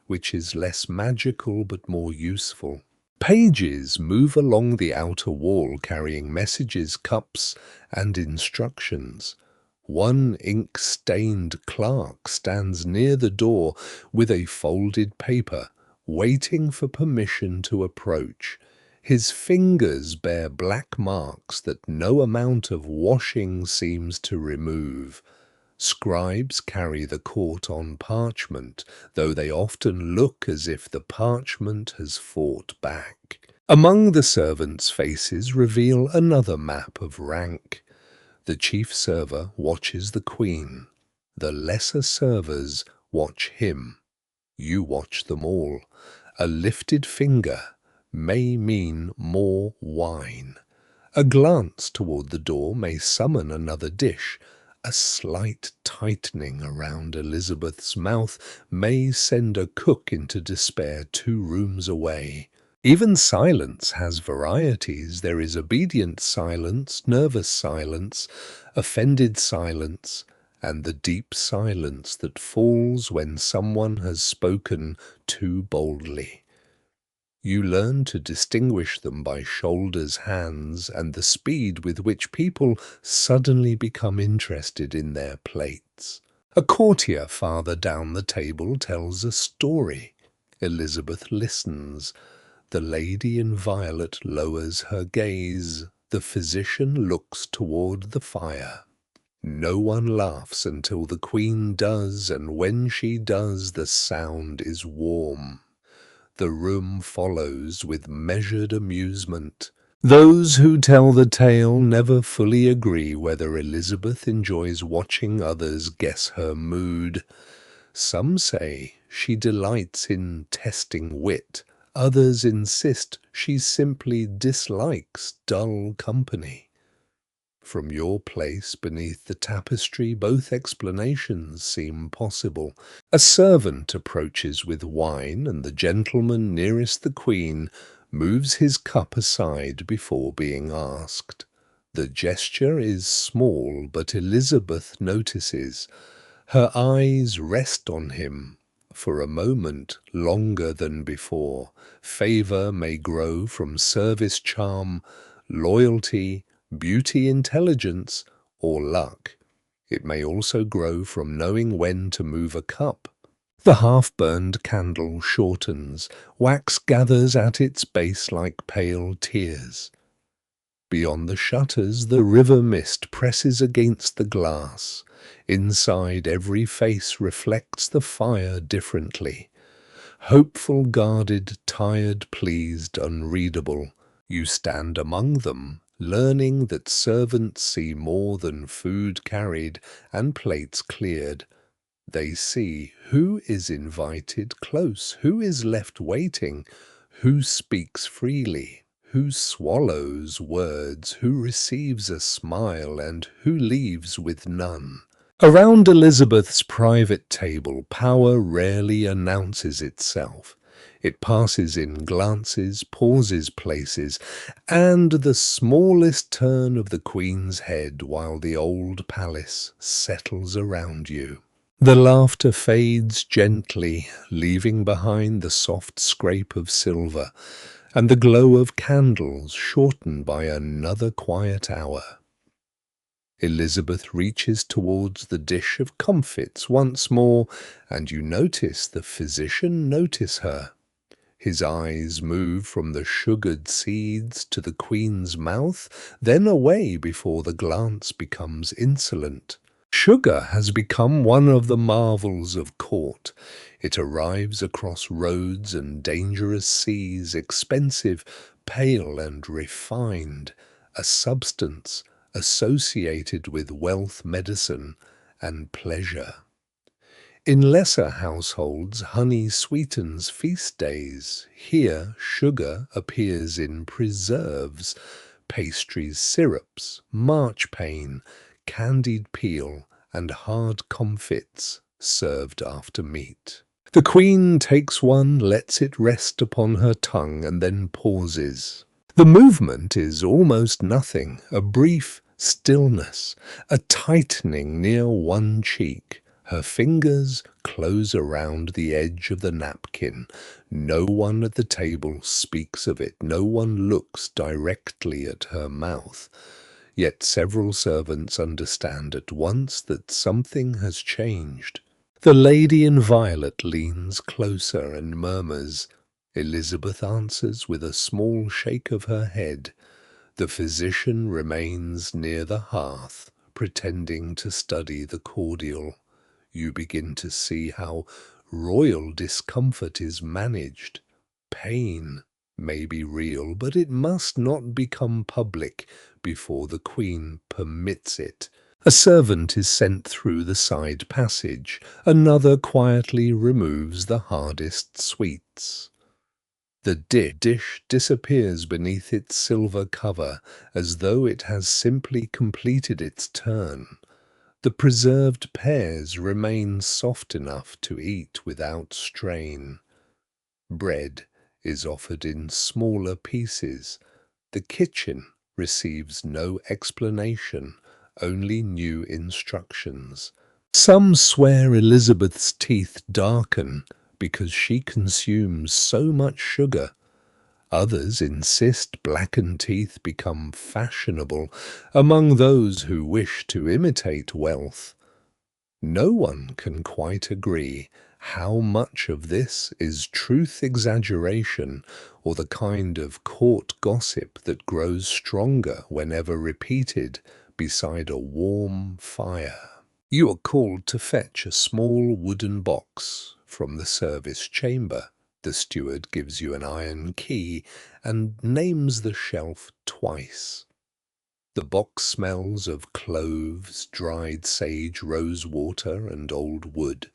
which is less magical but more useful. Pages move along the outer wall carrying messages, cups, and instructions. One ink-stained clerk stands near the door with a folded paper, waiting for permission to approach. His fingers bear black marks that no amount of washing seems to remove. Scribes carry the court on parchment, though they often look as if the parchment has fought back. Among the servants' faces reveal another map of rank. The chief server watches the Queen. The lesser servers watch him. You watch them all. A lifted finger may mean more wine. A glance toward the door may summon another dish. A slight tightening around Elizabeth's mouth may send a cook into despair 2 rooms away. Even silence has varieties. There is obedient silence, nervous silence, offended silence, and the deep silence that falls when someone has spoken too boldly. You learn to distinguish them by shoulders, hands, and the speed with which people suddenly become interested in their plates. A courtier farther down the table tells a story. Elizabeth listens. The lady in violet lowers her gaze. The physician looks toward the fire. No one laughs until the Queen does, and when she does, the sound is warm. The room follows with measured amusement. Those who tell the tale never fully agree whether Elizabeth enjoys watching others guess her mood. Some say she delights in testing wit. Others insist she simply dislikes dull company. From your place beneath the tapestry, both explanations seem possible. A servant approaches with wine, and the gentleman nearest the Queen moves his cup aside before being asked. The gesture is small, but Elizabeth notices. Her eyes rest on him for a moment longer than before. Favour may grow from service charm, loyalty, beauty, intelligence, or luck. It may also grow from knowing when to move a cup. The half-burned candle shortens. Wax gathers at its base like pale tears. Beyond the shutters, the river mist presses against the glass. Inside, every face reflects the fire differently. Hopeful, guarded, tired, pleased, unreadable. You stand among them, learning that servants see more than food carried and plates cleared. They see who is invited close, who is left waiting, who speaks freely, who swallows words, who receives a smile, and who leaves with none. Around Elizabeth's private table, power rarely announces itself. It passes in glances, pauses places, and the smallest turn of the Queen's head while the old palace settles around you. The laughter fades gently, leaving behind the soft scrape of silver, and the glow of candles shortened by another quiet hour. Elizabeth reaches towards the dish of comfits once more, and you notice the physician notice her. His eyes move from the sugared seeds to the Queen's mouth, then away before the glance becomes insolent. Sugar has become one of the marvels of court. It arrives across roads and dangerous seas, expensive, pale and refined, a substance associated with wealth, medicine, and pleasure. In lesser households, honey sweetens feast days. Here, sugar appears in preserves, pastries, syrups, marchpane, candied peel, and hard comfits served after meat. The Queen takes one, lets it rest upon her tongue, and then pauses. The movement is almost nothing, a brief stillness, a tightening near one cheek. Her fingers close around the edge of the napkin. No one at the table speaks of it. No one looks directly at her mouth. Yet several servants understand at once that something has changed. The lady in violet leans closer and murmurs. Elizabeth answers with a small shake of her head. The physician remains near the hearth, pretending to study the cordial. You begin to see how royal discomfort is managed. Pain may be real, but it must not become public before the Queen permits it. A servant is sent through the side passage. Another quietly removes the hardest sweets. The dish disappears beneath its silver cover, as though it has simply completed its turn. The preserved pears remain soft enough to eat without strain. Bread is offered in smaller pieces. The kitchen receives no explanation, only new instructions. Some swear Elizabeth's teeth darken because she consumes so much sugar. Others insist blackened teeth become fashionable among those who wish to imitate wealth. No one can quite agree how much of this is truth exaggeration or the kind of court gossip that grows stronger whenever repeated beside a warm fire. You are called to fetch a small wooden box from the service chamber. The steward gives you an iron key and names the shelf twice. The box smells of cloves, dried sage, rose water, and old wood.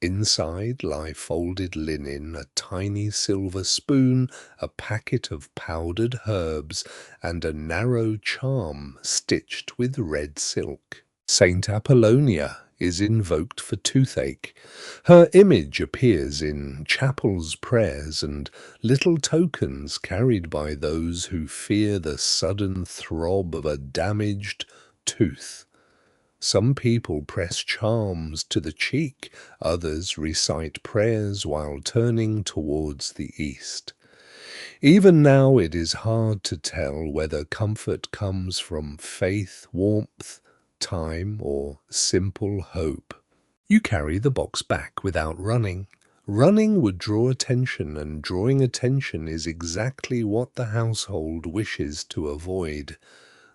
Inside lie folded linen, a tiny silver spoon, a packet of powdered herbs, and a narrow charm stitched with red silk. Saint Apollonia is invoked for toothache. Her image appears in chapels' prayers and little tokens carried by those who fear the sudden throb of a damaged tooth. Some people press charms to the cheek, others recite prayers while turning towards the east. Even now it is hard to tell whether comfort comes from faith, warmth, time, or simple hope. You carry the box back without running. Running would draw attention, and drawing attention is exactly what the household wishes to avoid.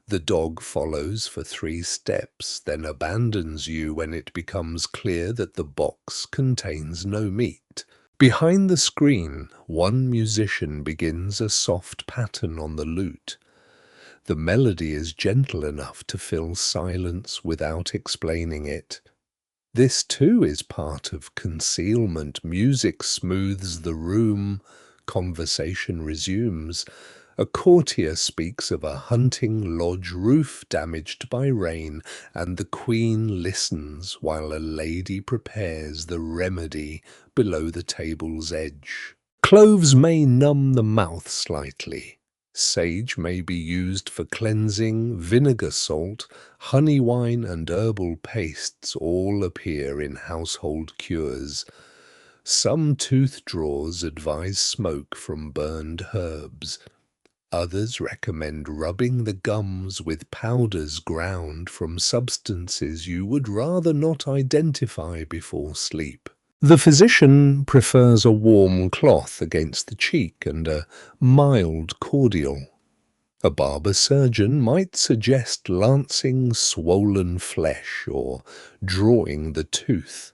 The dog follows for 3 steps, then abandons you when it becomes clear that the box contains no meat. Behind the screen, one musician begins a soft pattern on the lute. The melody is gentle enough to fill silence without explaining it. This too is part of concealment. Music smooths the room. Conversation resumes. A courtier speaks of a hunting lodge roof damaged by rain, and the queen listens while a lady prepares the remedy below the table's edge. Cloves may numb the mouth slightly. Sage may be used for cleansing, vinegar salt, honey wine and herbal pastes all appear in household cures. Some tooth drawers advise smoke from burned herbs. Others recommend rubbing the gums with powders ground from substances you would rather not identify before sleep. The physician prefers a warm cloth against the cheek and a mild cordial. A barber surgeon might suggest lancing swollen flesh or drawing the tooth.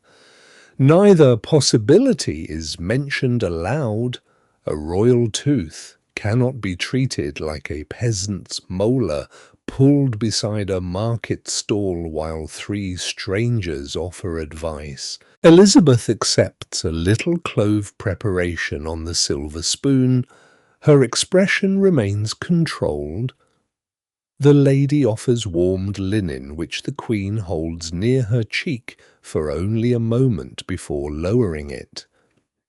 Neither possibility is mentioned aloud. A royal tooth cannot be treated like a peasant's molar pulled beside a market stall while 3 strangers offer advice. Elizabeth accepts a little clove preparation on the silver spoon. Her expression remains controlled. The lady offers warmed linen, which the queen holds near her cheek for only a moment before lowering it.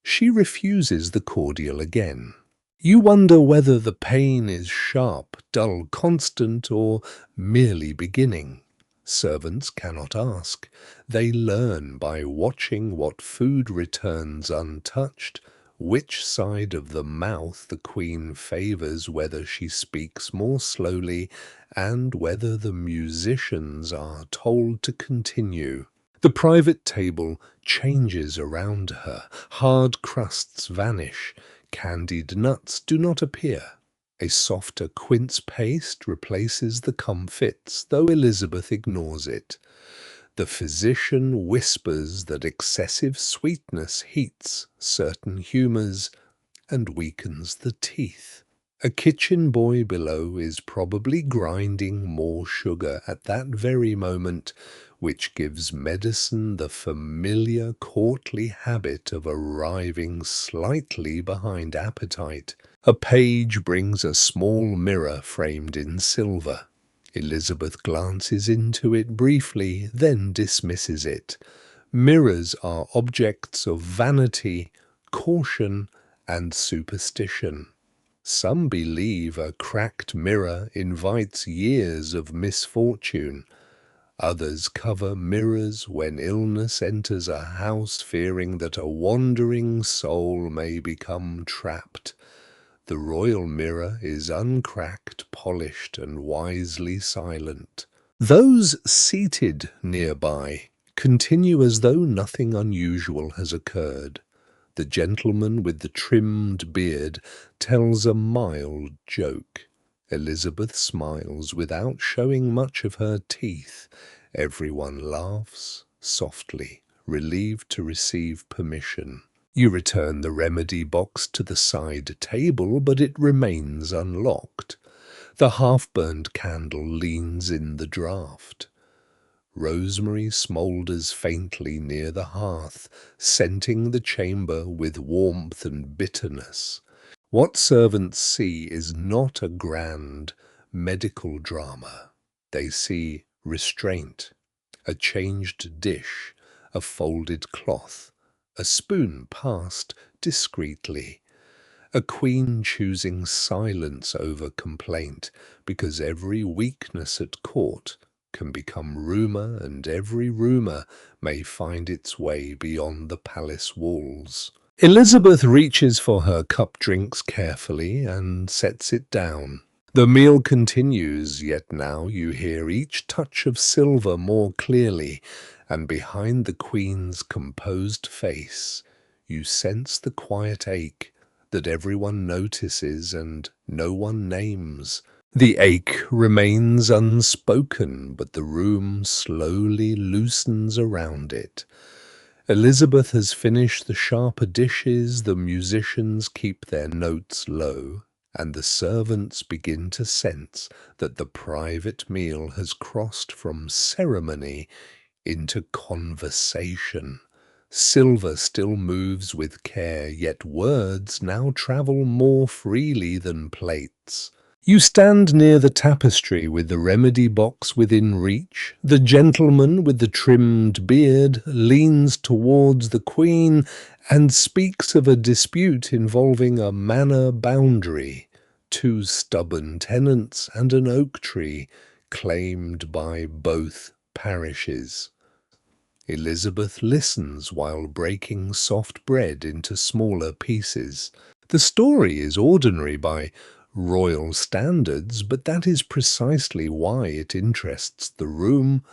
She refuses the cordial again. You wonder whether the pain is sharp, dull, constant, or merely beginning. Servants cannot ask. They learn by watching what food returns untouched, which side of the mouth the queen favours, whether she speaks more slowly, and whether the musicians are told to continue. The private table changes around her. Hard crusts vanish. Candied nuts do not appear. A softer quince paste replaces the comfits, though Elizabeth ignores it. The physician whispers that excessive sweetness heats certain humours and weakens the teeth. A kitchen boy below is probably grinding more sugar at that very moment, which gives medicine the familiar courtly habit of arriving slightly behind appetite. A page brings a small mirror framed in silver. Elizabeth glances into it briefly, then dismisses it. Mirrors are objects of vanity, caution, and superstition. Some believe a cracked mirror invites years of misfortune. Others cover mirrors when illness enters a house, fearing that a wandering soul may become trapped. The royal mirror is uncracked, polished, and wisely silent. Those seated nearby continue as though nothing unusual has occurred. The gentleman with the trimmed beard tells a mild joke. Elizabeth smiles without showing much of her teeth. Everyone laughs softly, relieved to receive permission. You return the remedy box to the side table, but it remains unlocked. The half-burned candle leans in the draught. Rosemary smoulders faintly near the hearth, scenting the chamber with warmth and bitterness. What servants see is not a grand medical drama. They see restraint, a changed dish, a folded cloth, a spoon passed discreetly, a queen choosing silence over complaint, because every weakness at court can become rumour, and every rumour may find its way beyond the palace walls. Elizabeth reaches for her cup drinks carefully and sets it down. The meal continues, yet now you hear each touch of silver more clearly, and behind the Queen's composed face you sense the quiet ache that everyone notices and no one names. The ache remains unspoken, but the room slowly loosens around it. Elizabeth has finished the sharper dishes, the musicians keep their notes low, and the servants begin to sense that the private meal has crossed from ceremony into conversation. Silver still moves with care, yet words now travel more freely than plates. You stand near the tapestry with the remedy box within reach. The gentleman with the trimmed beard leans towards the Queen and speaks of a dispute involving a manor boundary, 2 stubborn tenants and an oak tree claimed by both parishes. Elizabeth listens while breaking soft bread into smaller pieces. The story is ordinary by royal standards, but that is precisely why it interests the room.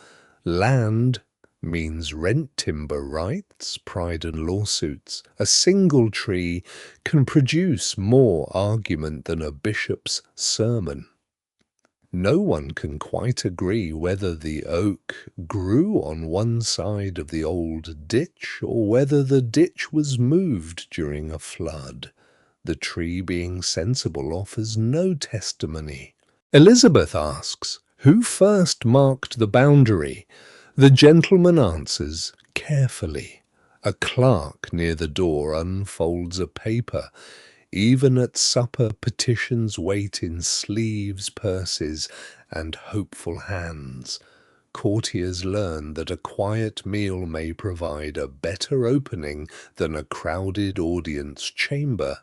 Land means rent timber rights, pride and lawsuits. A single tree can produce more argument than a bishop's sermon. No one can quite agree whether the oak grew on one side of the old ditch or whether the ditch was moved during a flood. The tree, being sensible, offers no testimony. Elizabeth asks, "Who first marked the boundary?" The gentleman answers, "Carefully." A clerk near the door unfolds a paper. Even at supper, petitions wait in sleeves, purses, and hopeful hands. Courtiers learn that a quiet meal may provide a better opening than a crowded audience chamber,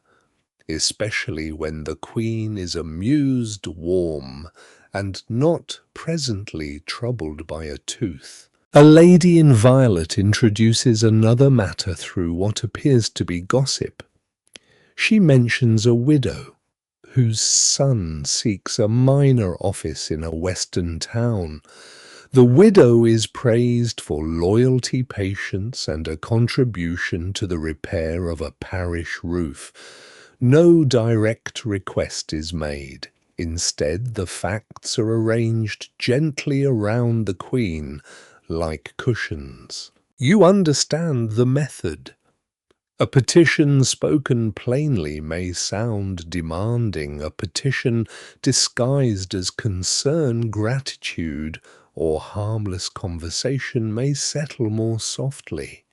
especially when the Queen is amused, warm, and not presently troubled by a tooth. A lady in violet introduces another matter through what appears to be gossip. She mentions a widow whose son seeks a minor office in a western town. The widow is praised for loyalty, patience, and a contribution to the repair of a parish roof. No direct request is made. Instead, the facts are arranged gently around the Queen, like cushions. You understand the method. A petition spoken plainly may sound demanding. A petition disguised as concern, gratitude, or harmless conversation may settle more softly.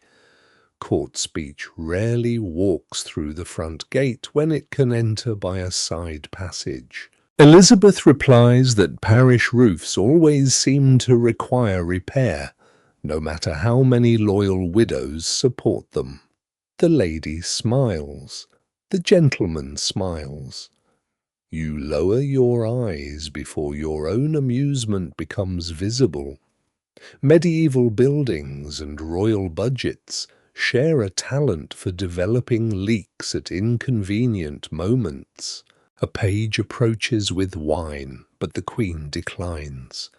Court speech rarely walks through the front gate when it can enter by a side passage. Elizabeth replies that parish roofs always seem to require repair, no matter how many loyal widows support them. The lady smiles. The gentleman smiles. You lower your eyes before your own amusement becomes visible. Medieval buildings and royal budgets share a talent for developing leaks at inconvenient moments. A page approaches with wine, but the Queen declines.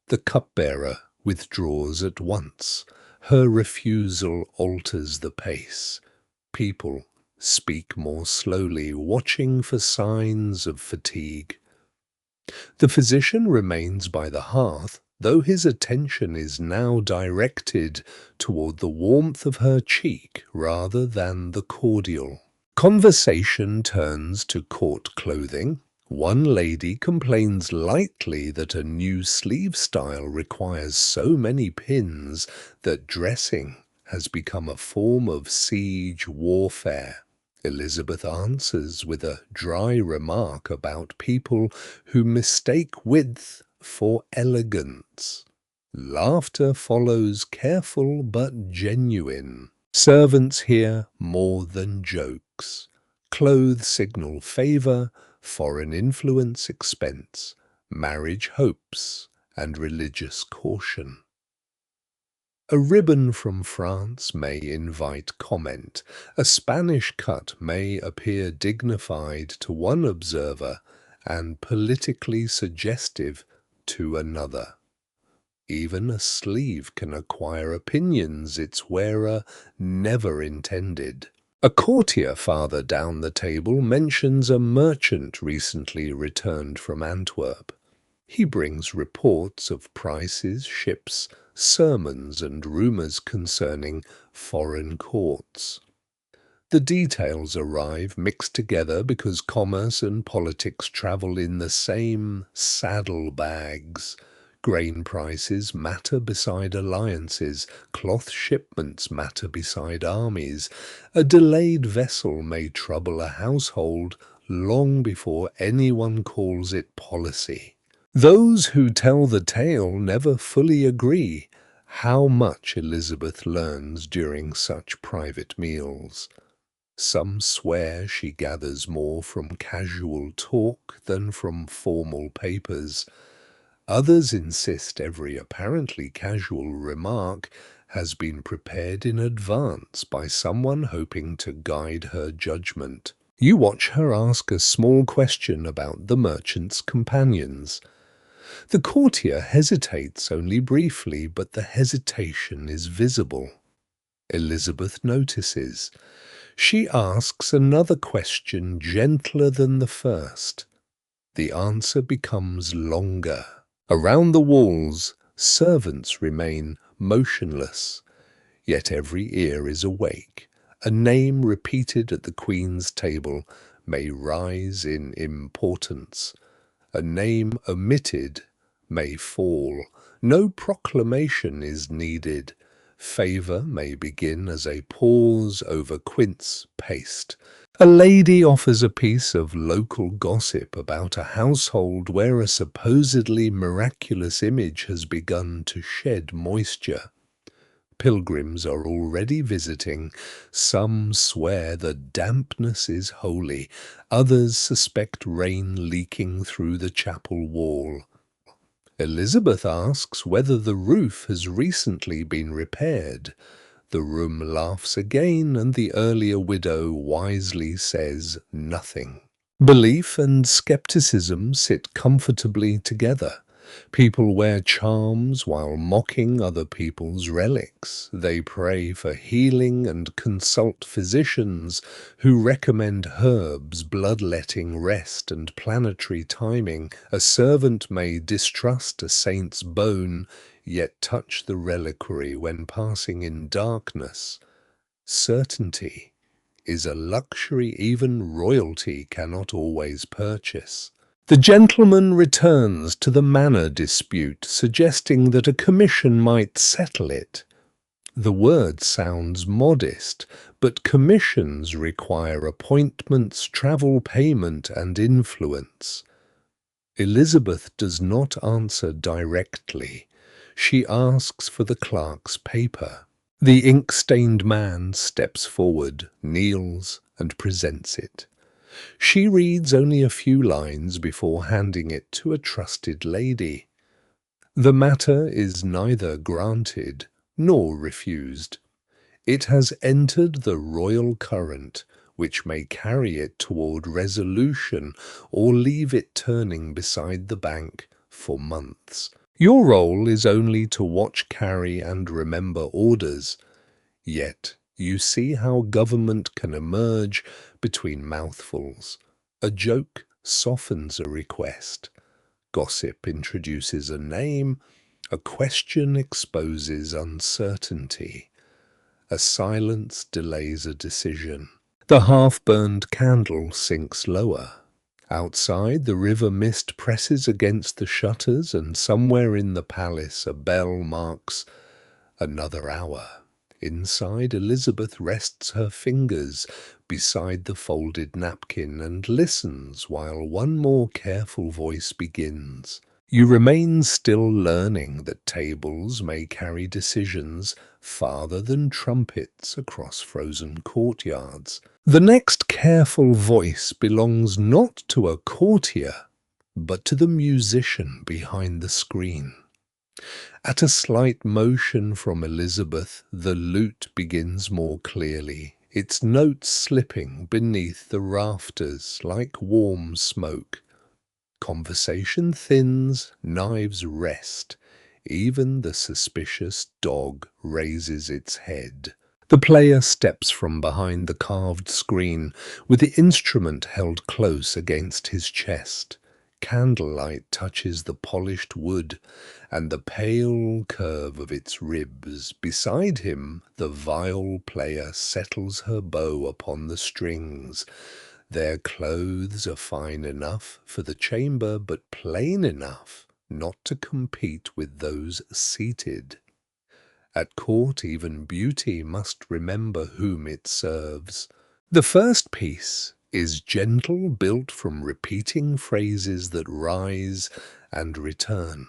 The cupbearer withdraws at once. Her refusal alters the pace. People speak more slowly, watching for signs of fatigue. The physician remains by the hearth, though his attention is now directed toward the warmth of her cheek rather than the cordial. Conversation turns to court clothing. One lady complains lightly that a new sleeve style requires so many pins that dressing has become a form of siege warfare. Elizabeth answers with a dry remark about people who mistake width for elegance. Laughter follows, careful but genuine. Servants hear more than jokes. Clothes signal favor, foreign influence expense, marriage hopes, and religious caution. A ribbon from France may invite comment. A Spanish cut may appear dignified to one observer and politically suggestive to another. Even a sleeve can acquire opinions its wearer never intended. A courtier farther down the table mentions a merchant recently returned from Antwerp. He brings reports of prices, ships, sermons, and rumors concerning foreign courts. The details arrive mixed together because commerce and politics travel in the same saddlebags. Grain prices matter beside alliances, cloth shipments matter beside armies. A delayed vessel may trouble a household long before anyone calls it policy. Those who tell the tale never fully agree how much Elizabeth learns during such private meals. Some swear she gathers more from casual talk than from formal papers. Others insist every apparently casual remark has been prepared in advance by someone hoping to guide her judgment. You watch her ask a small question about the merchant's companions. The courtier hesitates only briefly, but the hesitation is visible. Elizabeth notices. She asks another question gentler than the first. The answer becomes longer. Around the walls, servants remain motionless, yet every ear is awake. A name repeated at the Queen's table may rise in importance. A name omitted may fall. No proclamation is needed. Favour may begin as a pause over quince paste. A lady offers a piece of local gossip about a household where a supposedly miraculous image has begun to shed moisture. Pilgrims are already visiting. Some swear the dampness is holy. Others suspect rain leaking through the chapel wall. Elizabeth asks whether the roof has recently been repaired. The room laughs again, and the earlier widow wisely says nothing. Belief and skepticism sit comfortably together. People wear charms while mocking other people's relics. They pray for healing and consult physicians who recommend herbs, bloodletting, rest, and planetary timing. A servant may distrust a saint's bone, yet touch the reliquary when passing in darkness. Certainty is a luxury even royalty cannot always purchase. The gentleman returns to the manor dispute, suggesting that a commission might settle it. The word sounds modest, but commissions require appointments, travel payment, and influence. Elizabeth does not answer directly. She asks for the clerk's paper. The ink-stained man steps forward, kneels, and presents it. She reads only a few lines before handing it to a trusted lady. The matter is neither granted nor refused. It has entered the royal current, which may carry it toward resolution or leave it turning beside the bank for months. Your role is only to watch, carry, and remember orders. Yet you see how government can emerge between mouthfuls. A joke softens a request. Gossip introduces a name. A question exposes uncertainty. A silence delays a decision. The half-burned candle sinks lower. Outside, the river mist presses against the shutters, and somewhere in the palace a bell marks another hour. Inside, Elizabeth rests her fingers beside the folded napkin and listens while one more careful voice begins. You remain still learning that tables may carry decisions farther than trumpets across frozen courtyards. The next careful voice belongs not to a courtier, but to the musician behind the screen. At a slight motion from Elizabeth, the lute begins more clearly, its notes slipping beneath the rafters like warm smoke. Conversation thins, knives rest. Even the suspicious dog raises its head. The player steps from behind the carved screen, with the instrument held close against his chest. Candlelight touches the polished wood and the pale curve of its ribs. Beside him, the viol player settles her bow upon the strings. Their clothes are fine enough for the chamber, but plain enough not to compete with those seated. At court, even beauty must remember whom it serves. The first piece is gentle, built from repeating phrases that rise and return.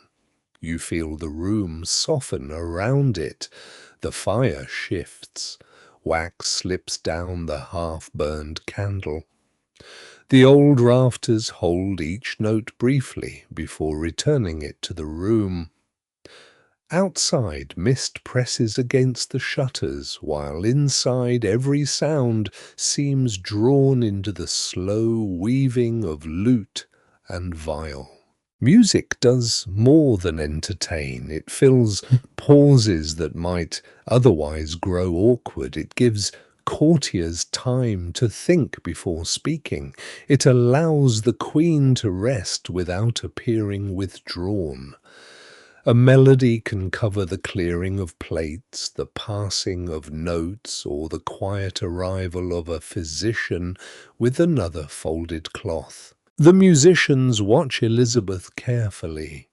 You feel the room soften around it. The fire shifts. Wax slips down the half-burned candle. The old rafters hold each note briefly before returning it to the room. Outside, mist presses against the shutters, while inside every sound seems drawn into the slow weaving of lute and viol. Music does more than entertain. It fills pauses that might otherwise grow awkward. It gives courtiers time to think before speaking. It allows the queen to rest without appearing withdrawn. A melody can cover the clearing of plates, the passing of notes, or the quiet arrival of a physician with another folded cloth. The musicians watch Elizabeth carefully.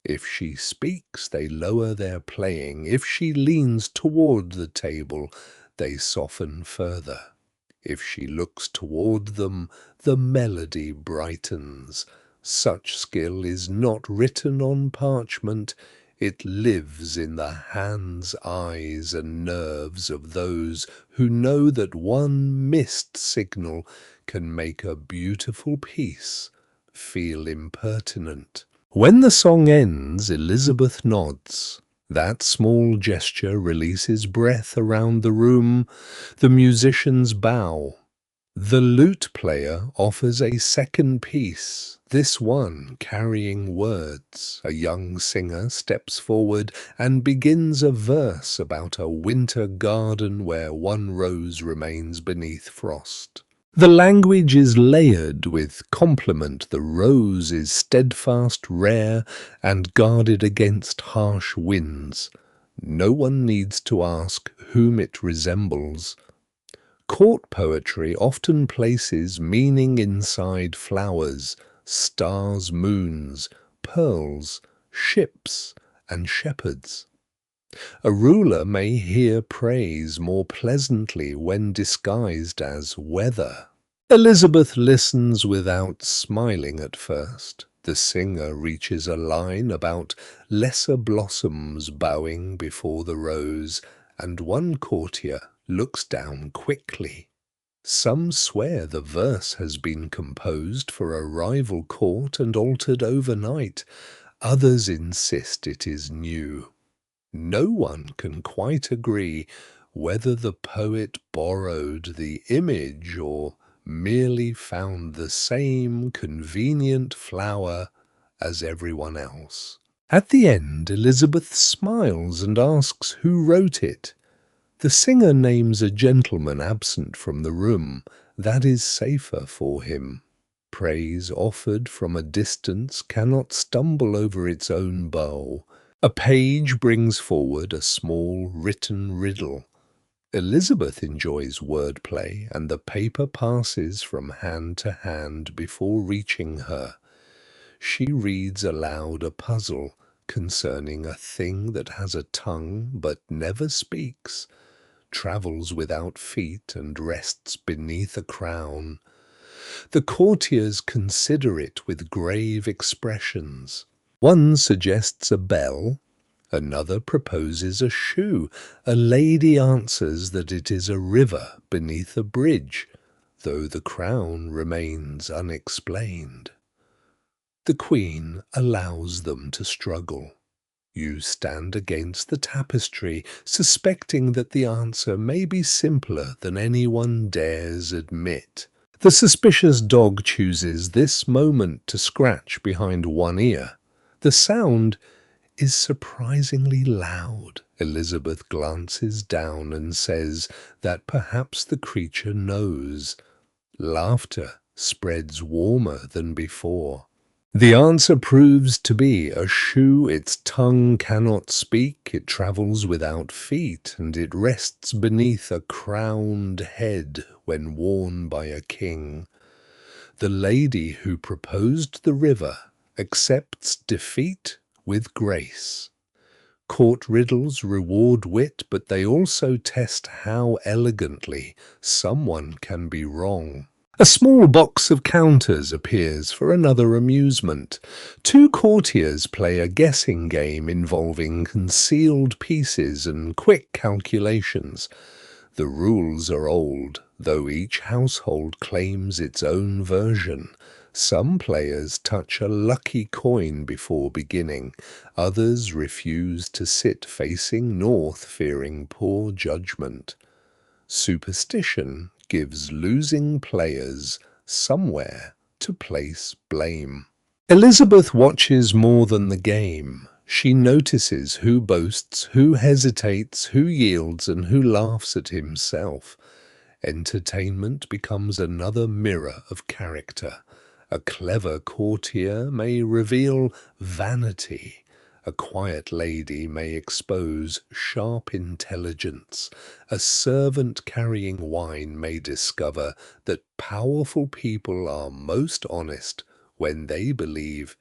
If she speaks, they lower their playing. If she leans toward the table, they soften further. If she looks toward them, the melody brightens. Such skill is not written on parchment. It lives in the hands, eyes, and nerves of those who know that one missed signal can make a beautiful piece feel impertinent. When the song ends, Elizabeth nods. That small gesture releases breath around the room. The musicians bow. The lute player offers a second piece, this one carrying words. A young singer steps forward and begins a verse about a winter garden where one rose remains beneath frost. The language is layered with compliment. The rose is steadfast, rare, and guarded against harsh winds. No one needs to ask whom it resembles. Court poetry often places meaning inside flowers, stars, moons, pearls, ships, and shepherds. A ruler may hear praise more pleasantly when disguised as weather. Elizabeth listens without smiling at first. The singer reaches a line about lesser blossoms bowing before the rose, and one courtier looks down quickly. Some swear the verse has been composed for a rival court and altered overnight. Others insist it is new. No one can quite agree whether the poet borrowed the image or merely found the same convenient flower as everyone else. At the end, Elizabeth smiles and asks who wrote it. The singer names a gentleman absent from the room. That is safer for him. Praise offered from a distance cannot stumble over its own bow. A page brings forward a small written riddle. Elizabeth enjoys wordplay, and the paper passes from hand to hand before reaching her. She reads aloud a puzzle concerning a thing that has a tongue but never speaks, travels without feet and rests beneath a crown. The courtiers consider it with grave expressions. One suggests a bell, another proposes a shoe. A lady answers that it is a river beneath a bridge, though the crown remains unexplained. The Queen allows them to struggle. You stand against the tapestry, suspecting that the answer may be simpler than anyone dares admit. The suspicious dog chooses this moment to scratch behind one ear. The sound is surprisingly loud. Elizabeth glances down and says that perhaps the creature knows. Laughter spreads warmer than before. The answer proves to be a shoe. Its tongue cannot speak, it travels without feet, and it rests beneath a crowned head when worn by a king. The lady who proposed the river accepts defeat with grace. Court riddles reward wit, but they also test how elegantly someone can be wrong. A small box of counters appears for another amusement. Two courtiers play a guessing game involving concealed pieces and quick calculations. The rules are old, though each household claims its own version. Some players touch a lucky coin before beginning. Others refuse to sit facing north, fearing poor judgment. Superstition gives losing players somewhere to place blame. Elizabeth watches more than the game. She notices who boasts, who hesitates, who yields, and who laughs at himself. Entertainment becomes another mirror of character. A clever courtier may reveal vanity. A quiet lady may expose sharp intelligence. A servant carrying wine may discover that powerful people are most honest when they believe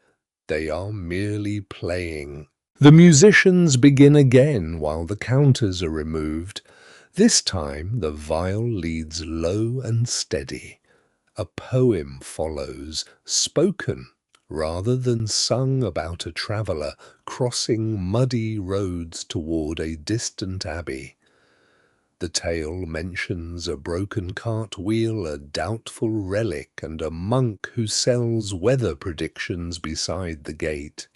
they are merely playing. The musicians begin again while the counters are removed. This time the viol leads low and steady. A poem follows, spoken rather than sung, about a traveller crossing muddy roads toward a distant abbey. The tale mentions a broken cartwheel, a doubtful relic, and a monk who sells weather predictions beside the gate.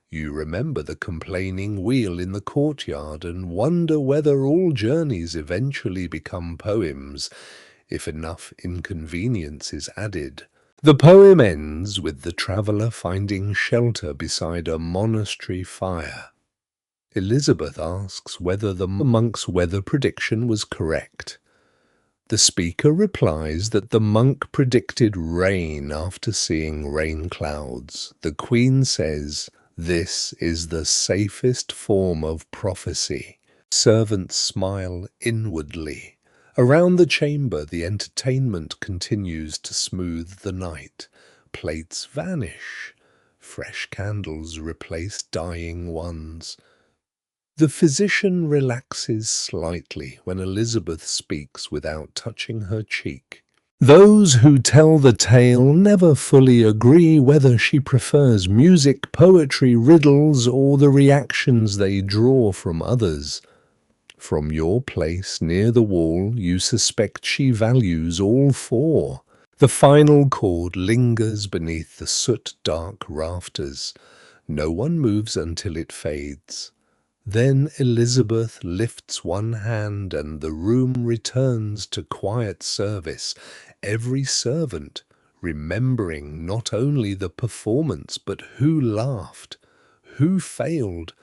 You remember the complaining wheel in the courtyard and wonder whether all journeys eventually become poems, if enough inconvenience is added. The poem ends with the traveller finding shelter beside a monastery fire. Elizabeth asks whether the monk's weather prediction was correct. The speaker replies that the monk predicted rain after seeing rain clouds. The Queen says, "This is the safest form of prophecy." Servants smile inwardly. Around the chamber, the entertainment continues to smooth the night. Plates vanish. Fresh candles replace dying ones. The physician relaxes slightly when Elizabeth speaks without touching her cheek. Those who tell the tale never fully agree whether she prefers music, poetry, riddles, or the reactions they draw from others. From your place near the wall, you suspect she values all four. The final chord lingers beneath the soot-dark rafters. No one moves until it fades. Then Elizabeth lifts one hand and the room returns to quiet service, every servant remembering not only the performance but who laughed, who failed,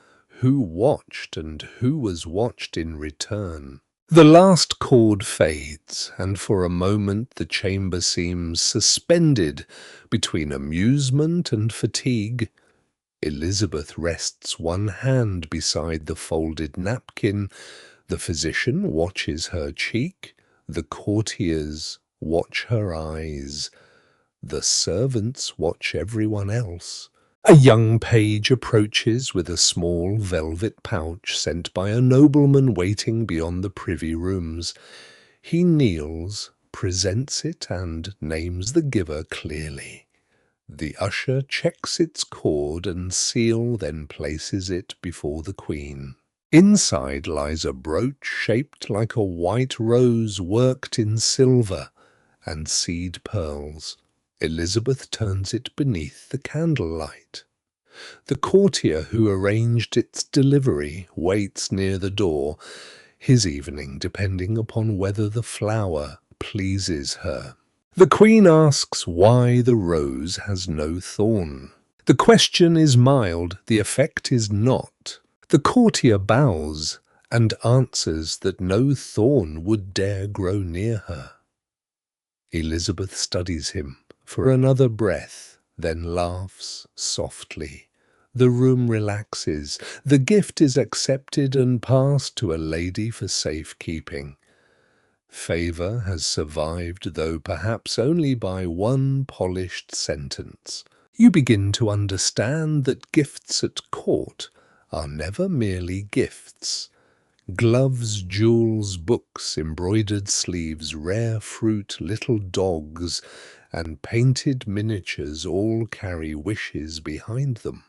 who watched, and who was watched in return. The last chord fades, and for a moment the chamber seems suspended between amusement and fatigue. Elizabeth rests one hand beside the folded napkin, the physician watches her cheek, the courtiers watch her eyes, the servants watch everyone else. A young page approaches with a small velvet pouch sent by a nobleman waiting beyond the privy rooms. He kneels, presents it, and names the giver clearly. The usher checks its cord and seal, then places it before the Queen. Inside lies a brooch shaped like a white rose worked in silver and seed pearls. Elizabeth turns it beneath the candlelight. The courtier who arranged its delivery waits near the door, his evening depending upon whether the flower pleases her. The Queen asks why the rose has no thorn. The question is mild, the effect is not. The courtier bows and answers that no thorn would dare grow near her. Elizabeth studies him for another breath, then laughs softly. The room relaxes. The gift is accepted and passed to a lady for safekeeping. Favour has survived, though perhaps only by one polished sentence. You begin to understand that gifts at court are never merely gifts. Gloves, jewels, books, embroidered sleeves, rare fruit, little dogs, and painted miniatures all carry wishes behind them.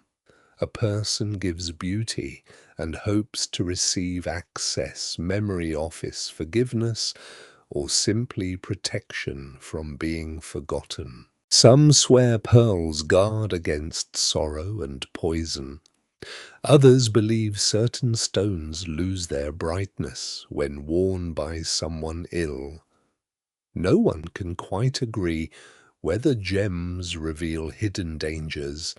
A person gives beauty and hopes to receive access, memory office, forgiveness, or simply protection from being forgotten. Some swear pearls guard against sorrow and poison. Others believe certain stones lose their brightness when worn by someone ill. No one can quite agree whether gems reveal hidden dangers,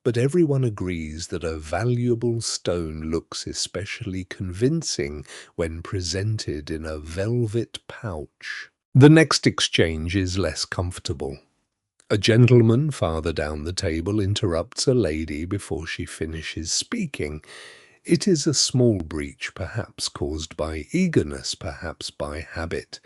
but everyone agrees that a valuable stone looks especially convincing when presented in a velvet pouch. The next exchange is less comfortable. A gentleman farther down the table interrupts a lady before she finishes speaking. It is a small breach, perhaps caused by eagerness, perhaps by habit.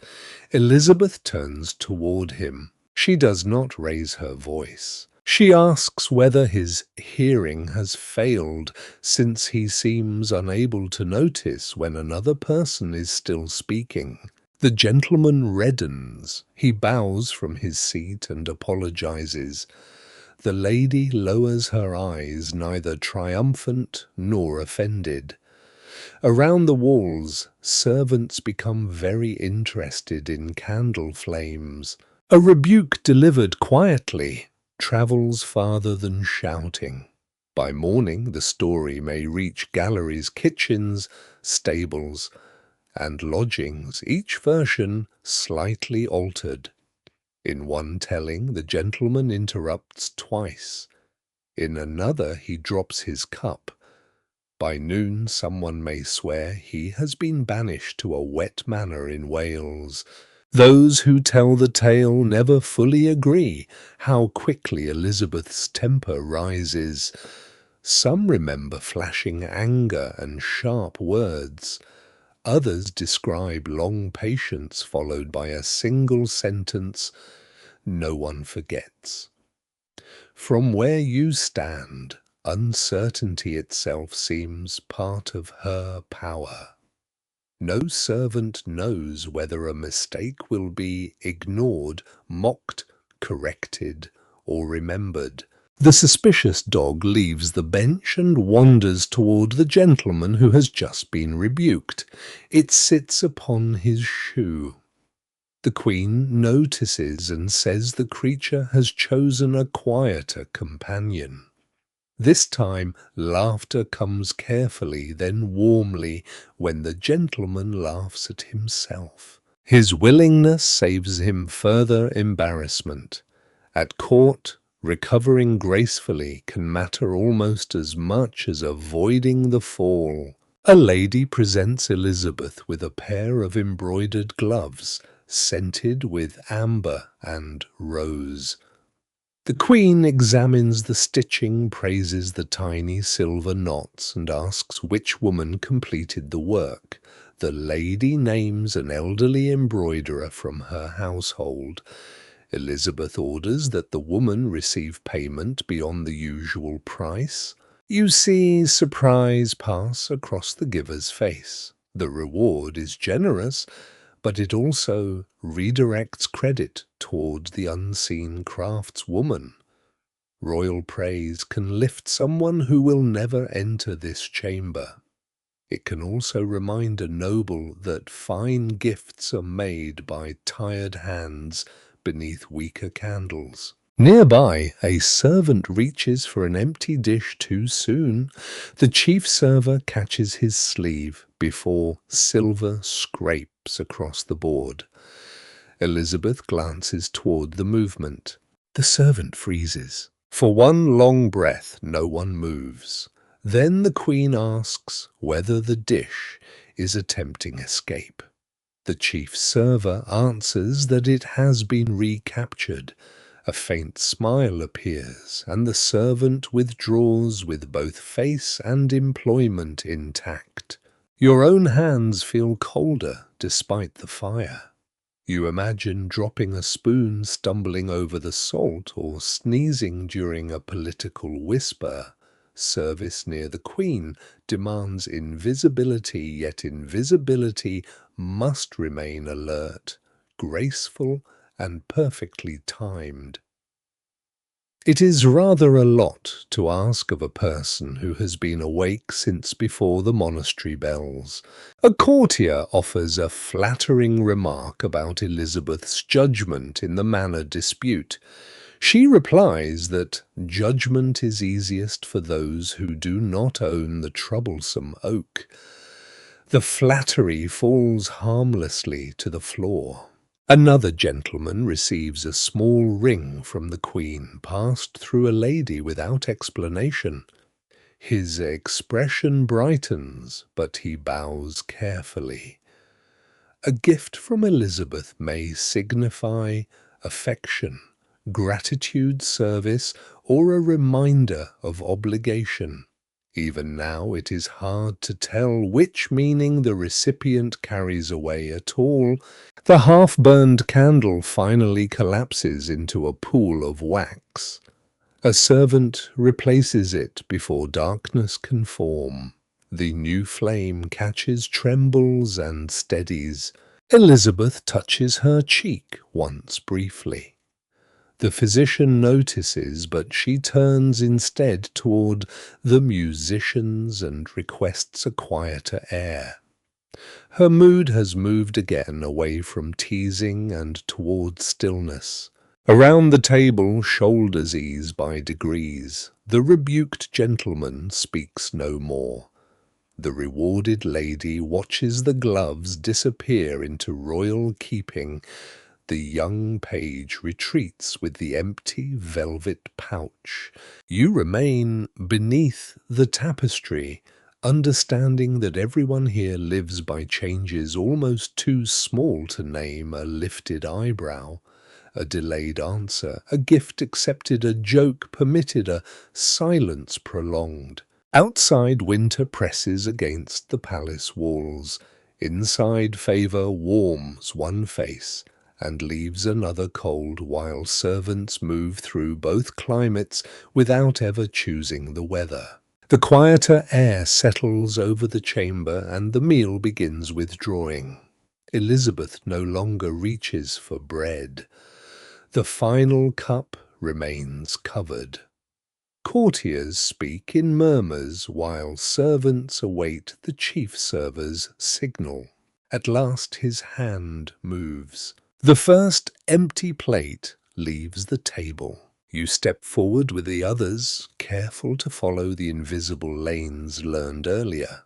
Elizabeth turns toward him. She does not raise her voice. She asks whether his hearing has failed, since he seems unable to notice when another person is still speaking. The gentleman reddens. He bows from his seat and apologizes. The lady lowers her eyes, neither triumphant nor offended. Around the walls, servants become very interested in candle flames. A rebuke delivered quietly travels farther than shouting. By morning, the story may reach galleries, kitchens, stables, and lodgings, each version slightly altered. In one telling, the gentleman interrupts twice. In another, he drops his cup. By noon, someone may swear he has been banished to a wet manor in Wales. Those who tell the tale never fully agree how quickly Elizabeth's temper rises. Some remember flashing anger and sharp words. Others describe long patience followed by a single sentence no one forgets. From where you stand, uncertainty itself seems part of her power. No servant knows whether a mistake will be ignored, mocked, corrected, or remembered. The suspicious dog leaves the bench and wanders toward the gentleman who has just been rebuked. It sits upon his shoe. The Queen notices and says the creature has chosen a quieter companion. This time laughter comes carefully, then warmly, when the gentleman laughs at himself. His willingness saves him further embarrassment. At court, recovering gracefully can matter almost as much as avoiding the fall. A lady presents Elizabeth with a pair of embroidered gloves, scented with amber and rose. The Queen examines the stitching, praises the tiny silver knots, and asks which woman completed the work. The lady names an elderly embroiderer from her household. Elizabeth orders that the woman receive payment beyond the usual price. You see surprise pass across the giver's face. The reward is generous, but it also redirects credit towards the unseen craftswoman. Royal praise can lift someone who will never enter this chamber. It can also remind a noble that fine gifts are made by tired hands beneath weaker candles. Nearby, a servant reaches for an empty dish too soon. The chief server catches his sleeve before silver scrapes across the board. Elizabeth glances toward the movement. The servant freezes. For one long breath, no one moves. Then the Queen asks whether the dish is attempting escape. The chief server answers that it has been recaptured. A faint smile appears, and the servant withdraws with both face and employment intact. Your own hands feel colder despite the fire. You imagine dropping a spoon, stumbling over the salt, or sneezing during a political whisper. Service near the Queen demands invisibility, yet invisibility must remain alert, graceful, and perfectly timed. It is rather a lot to ask of a person who has been awake since before the monastery bells. A courtier offers a flattering remark about Elizabeth's judgment in the manor dispute. She replies that judgment is easiest for those who do not own the troublesome oak. The flattery falls harmlessly to the floor. Another gentleman receives a small ring from the Queen, passed through a lady without explanation. His expression brightens, but he bows carefully. A gift from Elizabeth may signify affection, gratitude, service, or a reminder of obligation. Even now it is hard to tell which meaning the recipient carries away at all. The half-burned candle finally collapses into a pool of wax. A servant replaces it before darkness can form. The new flame catches, trembles, and steadies. Elizabeth touches her cheek once briefly. The physician notices, but she turns instead toward the musicians and requests a quieter air. Her mood has moved again away from teasing and toward stillness. Around the table, shoulders ease by degrees. The rebuked gentleman speaks no more. The rewarded lady watches the gloves disappear into royal keeping. The young page retreats with the empty velvet pouch. You remain beneath the tapestry, understanding that everyone here lives by changes almost too small to name: a lifted eyebrow, a delayed answer, a gift accepted, a joke permitted, a silence prolonged. Outside, winter presses against the palace walls. Inside, favor warms one face and leaves another cold, while servants move through both climates without ever choosing the weather. The quieter air settles over the chamber, and the meal begins withdrawing. Elizabeth no longer reaches for bread. The final cup remains covered. Courtiers speak in murmurs, while servants await the chief server's signal. At last his hand moves. The first empty plate leaves the table. You step forward with the others, careful to follow the invisible lanes learned earlier.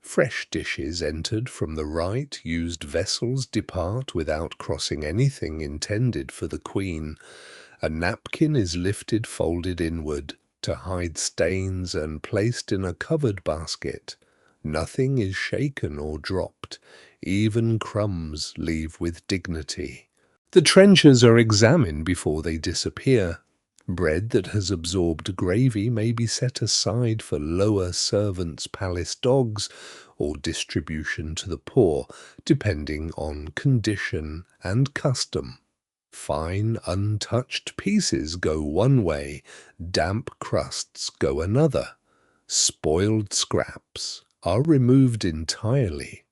Fresh dishes entered from the right, used vessels depart without crossing anything intended for the Queen. A napkin is lifted, folded inward to hide stains, and placed in a covered basket. Nothing is shaken or dropped. Even crumbs leave with dignity. The trenchers are examined before they disappear. Bread that has absorbed gravy may be set aside for lower servants' palace dogs or distribution to the poor, depending on condition and custom. Fine, untouched pieces go one way, damp crusts go another. Spoiled scraps are removed entirely.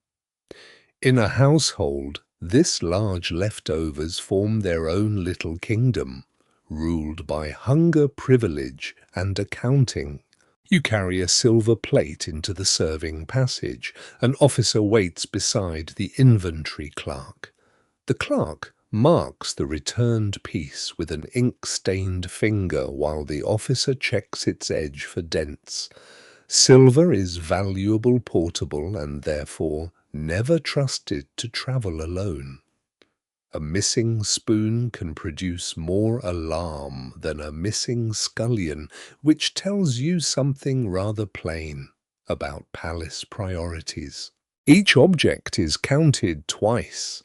In a household, this large leftovers form their own little kingdom, ruled by hunger, privilege, and accounting. You carry a silver plate into the serving passage. An officer waits beside the inventory clerk. The clerk marks the returned piece with an ink-stained finger while the officer checks its edge for dents. Silver is valuable, portable, and therefore never trusted to travel alone. A missing spoon can produce more alarm than a missing scullion, which tells you something rather plain about palace priorities. Each object is counted twice.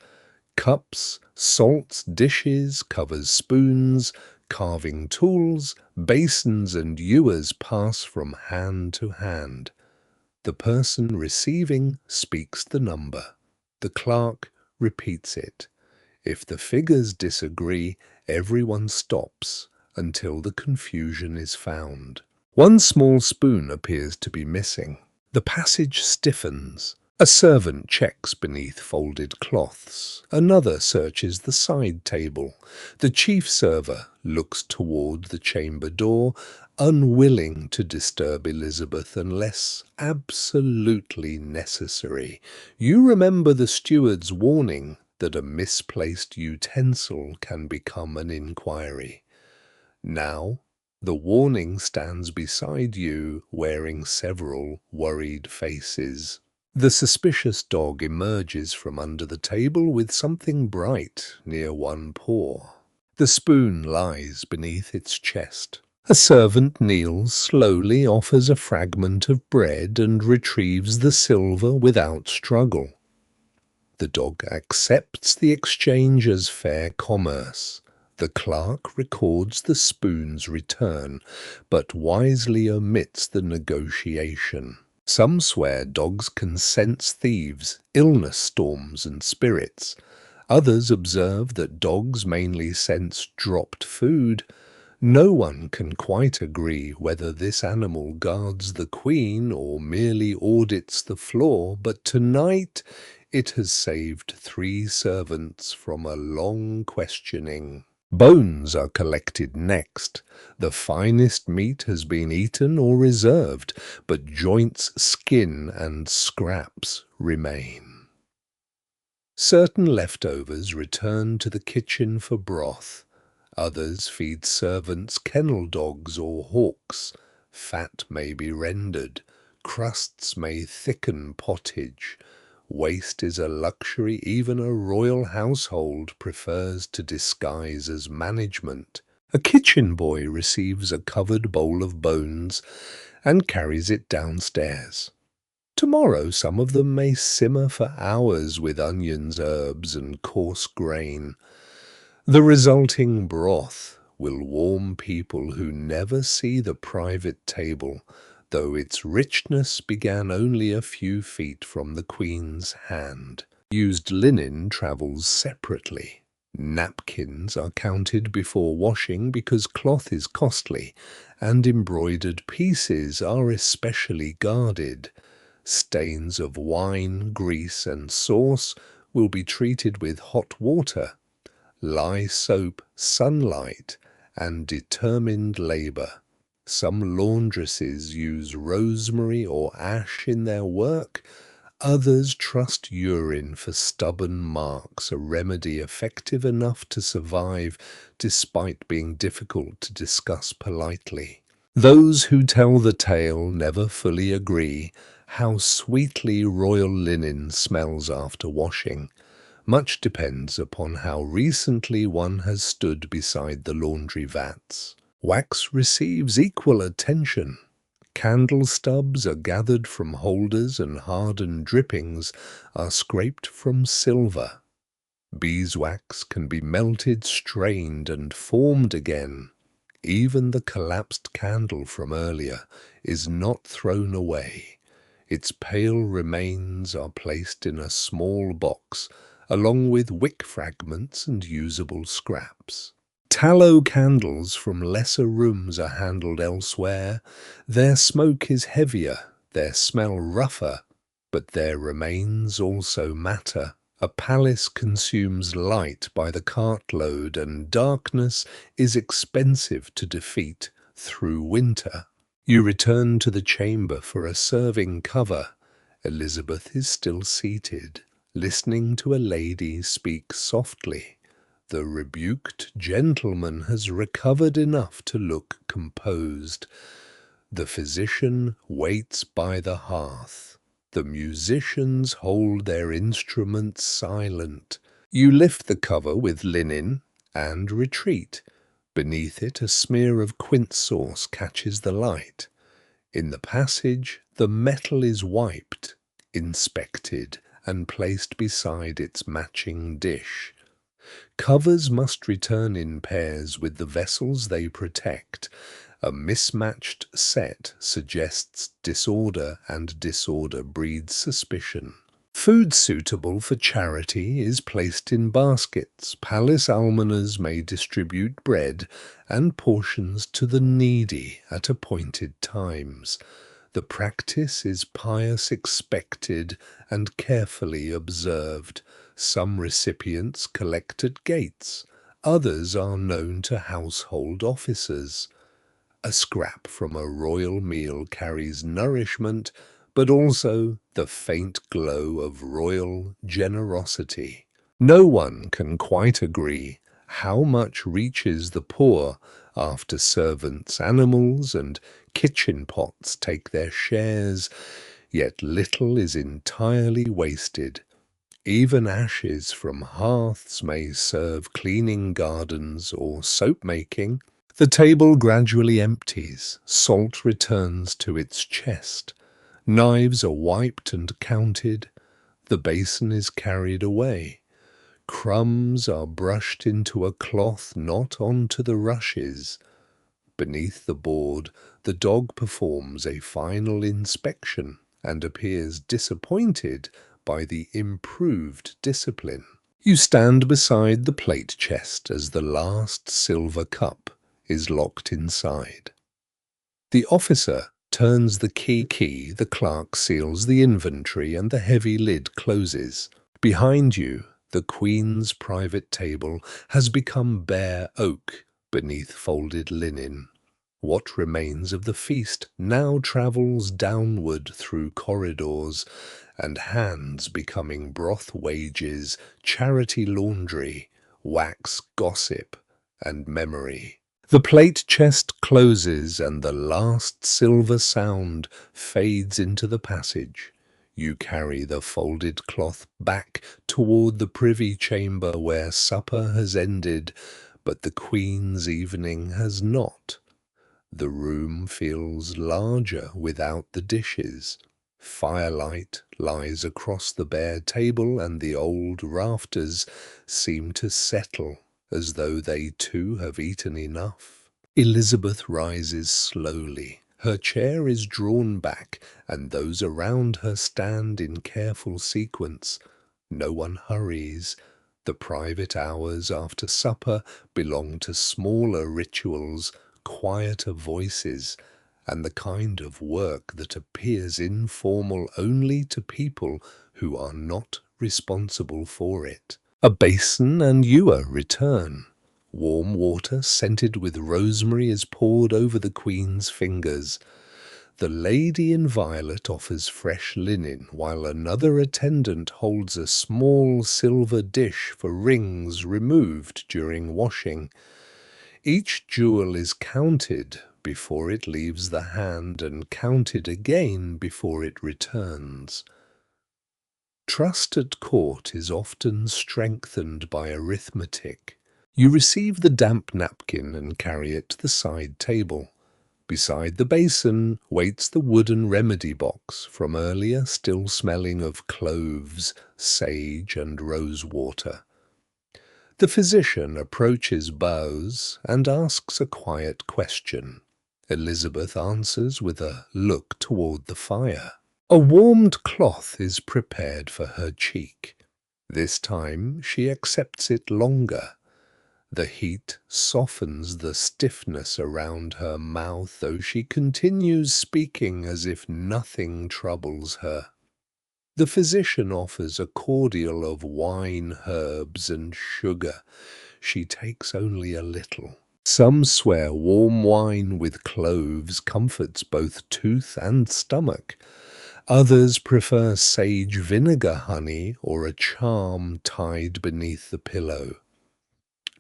Cups, salts, dishes, covers, spoons, carving tools, basins and ewers pass from hand to hand. The person receiving speaks the number. The clerk repeats it. If the figures disagree, everyone stops until the confusion is found. One small spoon appears to be missing. The passage stiffens. A servant checks beneath folded cloths. Another searches the side table. The chief server looks toward the chamber door, unwilling to disturb Elizabeth unless absolutely necessary. You remember the steward's warning that a misplaced utensil can become an inquiry. Now, the warning stands beside you, wearing several worried faces. The suspicious dog emerges from under the table with something bright near one paw. The spoon lies beneath its chest. A servant kneels slowly, offers a fragment of bread, and retrieves the silver without struggle. The dog accepts the exchange as fair commerce. The clerk records the spoon's return, but wisely omits the negotiation. Some swear dogs can sense thieves, illness storms, and spirits. Others observe that dogs mainly sense dropped food. No one can quite agree whether this animal guards the queen or merely audits the floor, but tonight it has saved 3 servants from a long questioning. Bones are collected next. The finest meat has been eaten or reserved, but joints, skin, and scraps remain. Certain leftovers return to the kitchen for broth. Others feed servants, kennel dogs, or hawks. Fat may be rendered. Crusts may thicken pottage. Waste is a luxury even a royal household prefers to disguise as management. A kitchen boy receives a covered bowl of bones and carries it downstairs. Tomorrow some of them may simmer for hours with onions, herbs, and coarse grain. The resulting broth will warm people who never see the private table, though its richness began only a few feet from the Queen's hand. Used linen travels separately. Napkins are counted before washing because cloth is costly, and embroidered pieces are especially guarded. Stains of wine, grease, and sauce will be treated with hot water. Lye soap, sunlight, and determined labour. Some laundresses use rosemary or ash in their work. Others trust urine for stubborn marks, a remedy effective enough to survive despite being difficult to discuss politely. Those who tell the tale never fully agree how sweetly royal linen smells after washing. Much depends upon how recently one has stood beside the laundry vats. Wax receives equal attention. Candle stubs are gathered from holders and hardened drippings are scraped from silver. Beeswax can be melted, strained, and formed again. Even the collapsed candle from earlier is not thrown away. Its pale remains are placed in a small box, along with wick fragments and usable scraps. Tallow candles from lesser rooms are handled elsewhere. Their smoke is heavier, their smell rougher, but their remains also matter. A palace consumes light by the cartload, and darkness is expensive to defeat through winter. You return to the chamber for a serving cover. Elizabeth is still seated, listening to a lady speak softly. The rebuked gentleman has recovered enough to look composed. The physician waits by the hearth. The musicians hold their instruments silent. You lift the cover with linen and retreat. Beneath it a smear of quince sauce catches the light. In the passage the metal is wiped, inspected, and placed beside its matching dish. Covers must return in pairs with the vessels they protect. A mismatched set suggests disorder, and disorder breeds suspicion. Food suitable for charity is placed in baskets. Palace almoners may distribute bread and portions to the needy at appointed times. The practice is pious, expected, and carefully observed. Some recipients collect at gates, others are known to household officers. A scrap from a royal meal carries nourishment, but also the faint glow of royal generosity. No one can quite agree how much reaches the poor after servants, animals, and kitchen pots take their shares, yet little is entirely wasted. Even ashes from hearths may serve cleaning gardens or soap-making. The table gradually empties, salt returns to its chest, knives are wiped and counted, the basin is carried away, crumbs are brushed into a cloth, not onto the rushes. Beneath the board, the dog performs a final inspection and appears disappointed by the improved discipline. You stand beside the plate chest as the last silver cup is locked inside. The officer turns the key, the clerk seals the inventory, and the heavy lid closes. Behind you, the Queen's private table has become bare oak beneath folded linen. What remains of the feast now travels downward through corridors, and hands becoming broth wages, charity laundry, wax gossip, and memory. The plate chest closes, and the last silver sound fades into the passage. You carry the folded cloth back toward the privy chamber where supper has ended, but the Queen's evening has not. The room feels larger without the dishes. Firelight lies across the bare table, and the old rafters seem to settle as though they too have eaten enough. Elizabeth rises slowly. Her chair is drawn back, and those around her stand in careful sequence. No one hurries. The private hours after supper belong to smaller rituals, quieter voices, and the kind of work that appears informal only to people who are not responsible for it. A basin and ewer return. Warm water scented with rosemary is poured over the Queen's fingers. The lady in violet offers fresh linen, while another attendant holds a small silver dish for rings removed during washing. Each jewel is counted before it leaves the hand, and counted again before it returns. Trust at court is often strengthened by arithmetic. You receive the damp napkin and carry it to the side table. Beside the basin waits the wooden remedy box from earlier, still smelling of cloves, sage, and rosewater. The physician approaches Bowes and asks a quiet question. Elizabeth answers with a look toward the fire. A warmed cloth is prepared for her cheek. This time she accepts it longer. The heat softens the stiffness around her mouth, though she continues speaking as if nothing troubles her. The physician offers a cordial of wine, herbs, and sugar. She takes only a little. Some swear warm wine with cloves comforts both tooth and stomach. Others prefer sage vinegar honey or a charm tied beneath the pillow.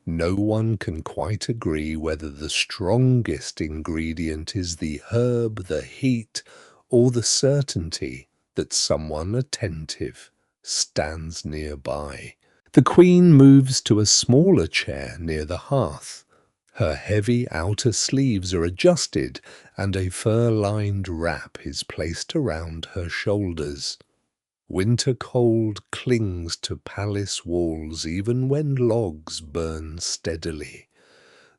No one can quite agree whether the strongest ingredient is the herb, the heat, or the certainty that someone attentive stands nearby. The Queen moves to a smaller chair near the hearth. Her heavy outer sleeves are adjusted, and a fur-lined wrap is placed around her shoulders. Winter cold clings to palace walls even when logs burn steadily.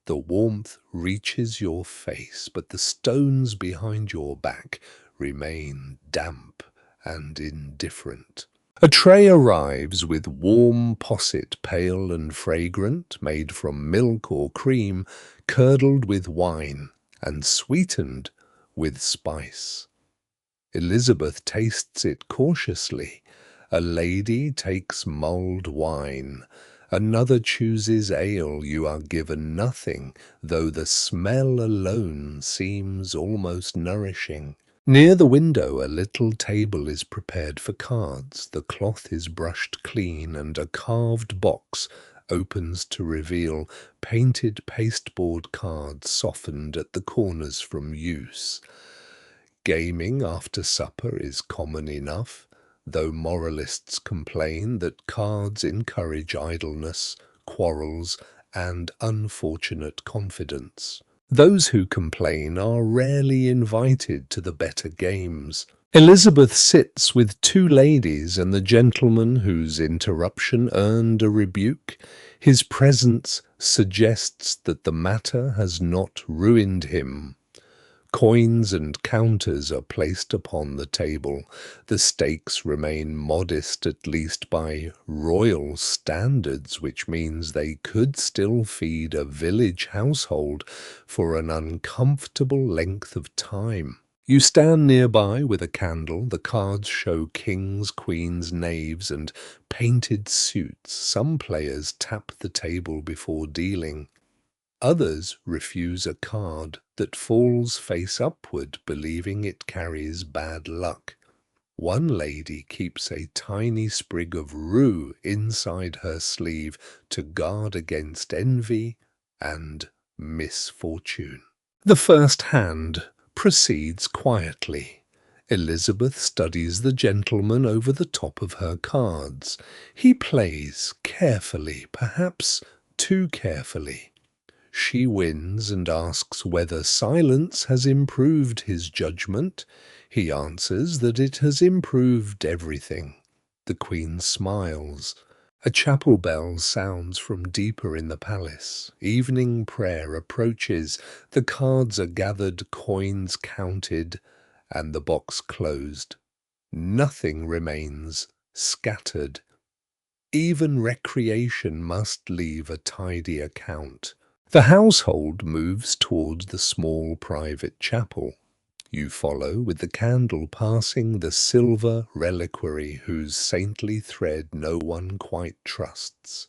The warmth reaches your face, but the stones behind your back remain damp and indifferent. A tray arrives with warm posset, pale and fragrant, made from milk or cream, curdled with wine and sweetened with spice. Elizabeth tastes it cautiously. A lady takes mulled wine. Another chooses ale. You are given nothing, though the smell alone seems almost nourishing. Near the window a little table is prepared for cards. The cloth is brushed clean, and a carved box opens to reveal painted pasteboard cards softened at the corners from use. Gaming after supper is common enough, though moralists complain that cards encourage idleness, quarrels, and unfortunate confidence. Those who complain are rarely invited to the better games. Elizabeth sits with two ladies and the gentleman whose interruption earned a rebuke. His presence suggests that the matter has not ruined him. Coins and counters are placed upon the table. The stakes remain modest, at least by royal standards, which means they could still feed a village household for an uncomfortable length of time. You stand nearby with a candle. The cards show kings, queens, knaves, and painted suits. Some players tap the table before dealing. Others refuse a card that falls face upward, believing it carries bad luck. One lady keeps a tiny sprig of rue inside her sleeve to guard against envy and misfortune. The first hand proceeds quietly. Elizabeth studies the gentleman over the top of her cards. He plays carefully, perhaps too carefully. She wins and asks whether silence has improved his judgment. He answers that it has improved everything. The Queen smiles. A chapel bell sounds from deeper in the palace. Evening prayer approaches. The cards are gathered, coins counted, and the box closed. Nothing remains scattered. Even recreation must leave a tidy account. The household moves towards the small private chapel. You follow, with the candle passing the silver reliquary whose saintly thread no one quite trusts.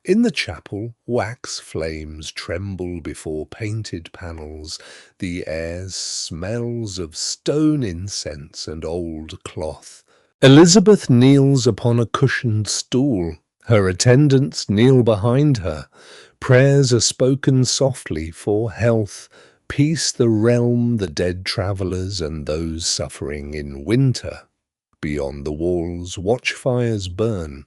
In the chapel, wax flames tremble before painted panels. The air smells of stone incense and old cloth. Elizabeth kneels upon a cushioned stool. Her attendants kneel behind her. Prayers are spoken softly for health, peace, the realm, the dead travellers, and those suffering in winter. Beyond the walls, watchfires burn.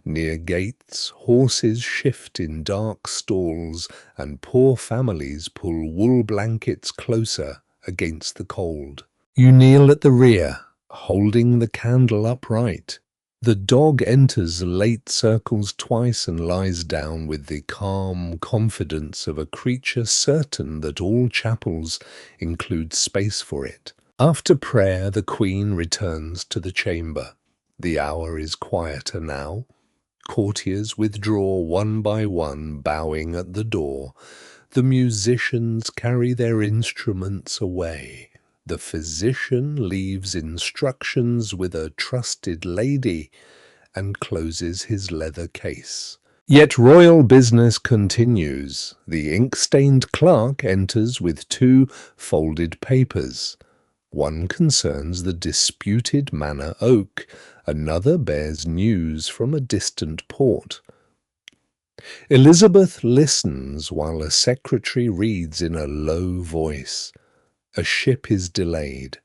Near gates, horses shift in dark stalls, and poor families pull wool blankets closer against the cold. You kneel at the rear, holding the candle upright. The dog enters late, circles twice, and lies down with the calm confidence of a creature certain that all chapels include space for it. After prayer, the Queen returns to the chamber. The hour is quieter now. Courtiers withdraw one by one, bowing at the door. The musicians carry their instruments away. The physician leaves instructions with a trusted lady and closes his leather case. Yet royal business continues. The ink-stained clerk enters with 2 folded papers. One concerns the disputed Manor Oak, another bears news from a distant port. Elizabeth listens while a secretary reads in a low voice. A ship is delayed.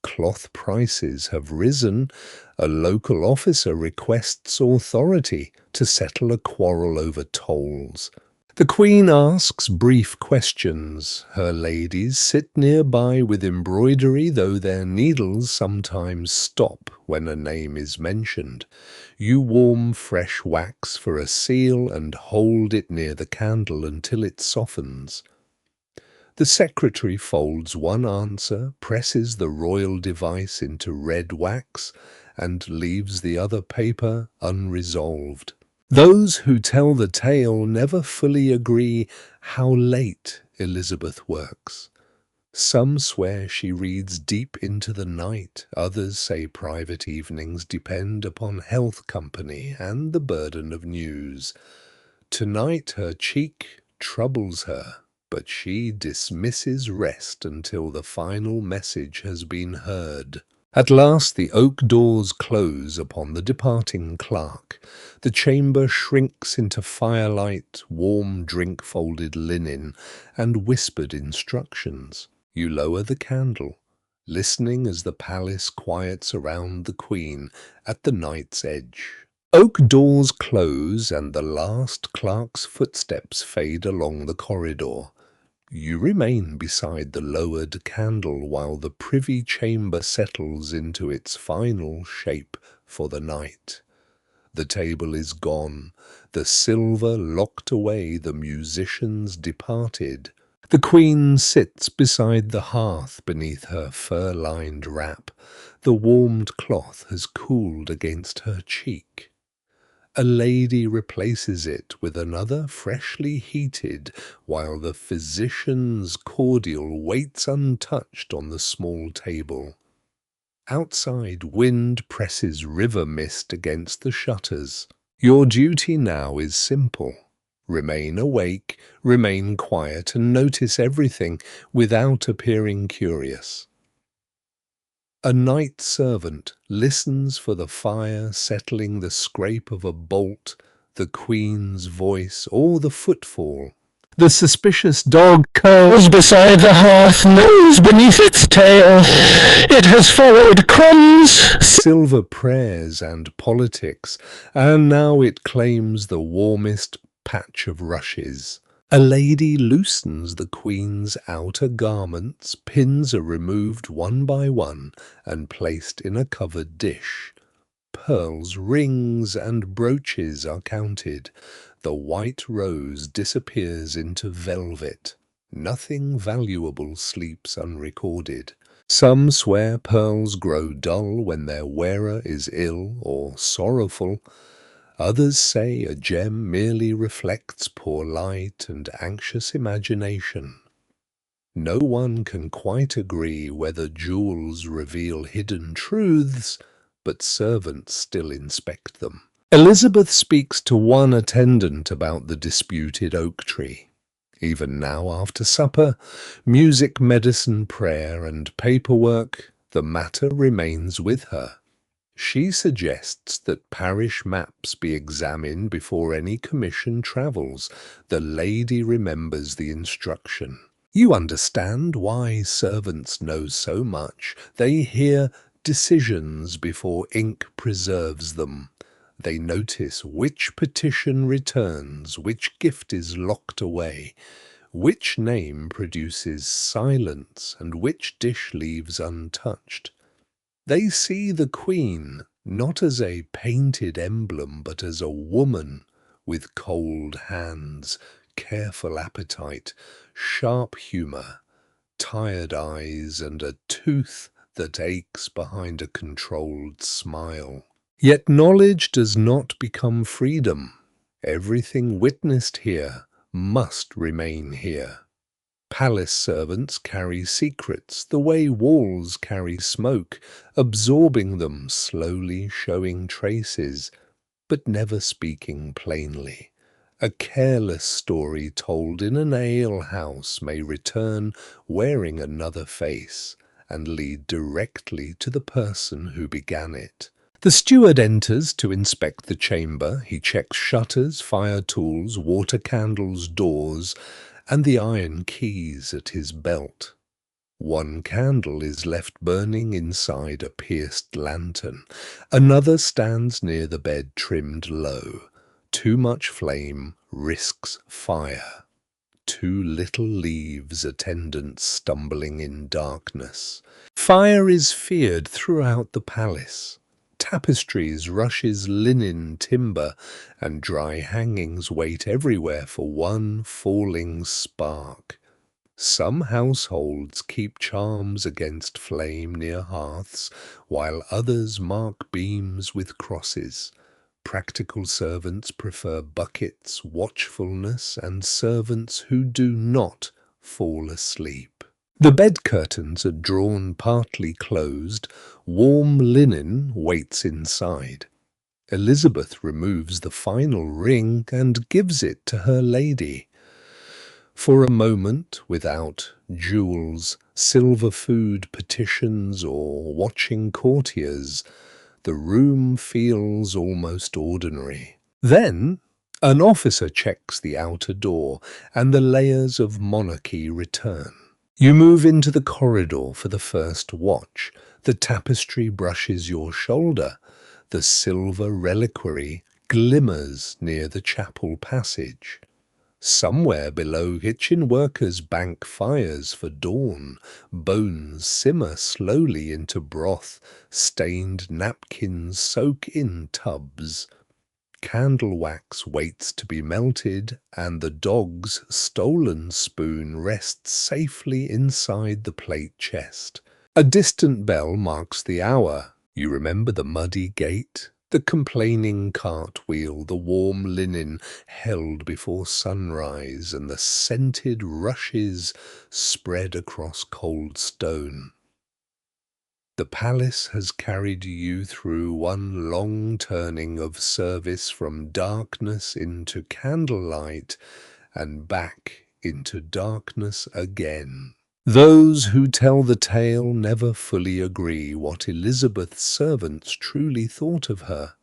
Cloth prices have risen. A local officer requests authority to settle a quarrel over tolls. The Queen asks brief questions. Her ladies sit nearby with embroidery, though their needles sometimes stop when a name is mentioned. You warm fresh wax for a seal and hold it near the candle until it softens. The secretary folds one answer, presses the royal device into red wax, and leaves the other paper unresolved. Those who tell the tale never fully agree how late Elizabeth works. Some swear she reads deep into the night, others say private evenings depend upon health company and the burden of news. Tonight her cheek troubles her, but she dismisses rest until the final message has been heard. At last the oak doors close upon the departing clerk. The chamber shrinks into firelight, warm drink-folded linen, and whispered instructions. You lower the candle, listening as the palace quiets around the Queen at the night's edge. Oak doors close, and the last clerk's footsteps fade along the corridor. You remain beside the lowered candle while the privy chamber settles into its final shape for the night. The table is gone, the silver locked away, the musicians departed. The Queen sits beside the hearth beneath her fur-lined wrap. The warmed cloth has cooled against her cheek. A lady replaces it with another freshly heated, while the physician's cordial waits untouched on the small table. Outside, wind presses river mist against the shutters. Your duty now is simple. Remain awake, remain quiet, and notice everything without appearing curious. A night servant listens for the fire settling, the scrape of a bolt, the Queen's voice, or the footfall. The suspicious dog curls beside the hearth, nose beneath its tail. It has followed crumbs, silver prayers, and politics, and now it claims the warmest patch of rushes. A lady loosens the Queen's outer garments, pins are removed one by one and placed in a covered dish. Pearls, rings, and brooches are counted. The white rose disappears into velvet. Nothing valuable sleeps unrecorded. Some swear pearls grow dull when their wearer is ill or sorrowful. Others say a gem merely reflects poor light and anxious imagination. No one can quite agree whether jewels reveal hidden truths, but servants still inspect them. Elizabeth speaks to one attendant about the disputed oak tree. Even now after supper, music, medicine, prayer, and paperwork, the matter remains with her. She suggests that parish maps be examined before any commission travels. The lady remembers the instruction. You understand why servants know so much. They hear decisions before ink preserves them. They notice which petition returns, which gift is locked away, which name produces silence, and which dish leaves untouched. They see the Queen, not as a painted emblem, but as a woman with cold hands, careful appetite, sharp humour, tired eyes, and a tooth that aches behind a controlled smile. Yet knowledge does not become freedom. Everything witnessed here must remain here. Palace servants carry secrets the way walls carry smoke, absorbing them, slowly showing traces, but never speaking plainly. A careless story told in an alehouse may return wearing another face and lead directly to the person who began it. The steward enters to inspect the chamber. He checks shutters, fire tools, water candles, doors, and the iron keys at his belt. One candle is left burning inside a pierced lantern. Another stands near the bed trimmed low. Too much flame risks fire. Too little leaves attendants stumbling in darkness. Fire is feared throughout the palace. Tapestries, rushes, linen, timber, and dry hangings wait everywhere for one falling spark. Some households keep charms against flame near hearths, while others mark beams with crosses. Practical servants prefer buckets, watchfulness, and servants who do not fall asleep. The bed curtains are drawn partly closed. Warm linen waits inside. Elizabeth removes the final ring and gives it to her lady. For a moment, without jewels, silver food petitions, or watching courtiers, the room feels almost ordinary. Then, an officer checks the outer door, and the layers of monarchy return. You move into the corridor for the first watch. The tapestry brushes your shoulder. The silver reliquary glimmers near the chapel passage. Somewhere below, kitchen workers bank fires for dawn. Bones simmer slowly into broth. Stained napkins soak in tubs. Candle wax waits to be melted, and the dog's stolen spoon rests safely inside the plate chest. A distant bell marks the hour. You remember the muddy gate, the complaining cartwheel, the warm linen held before sunrise, and the scented rushes spread across cold stone. The palace has carried you through one long turning of service from darkness into candlelight and back into darkness again. Those who tell the tale never fully agree what Elizabeth's servants truly thought of her.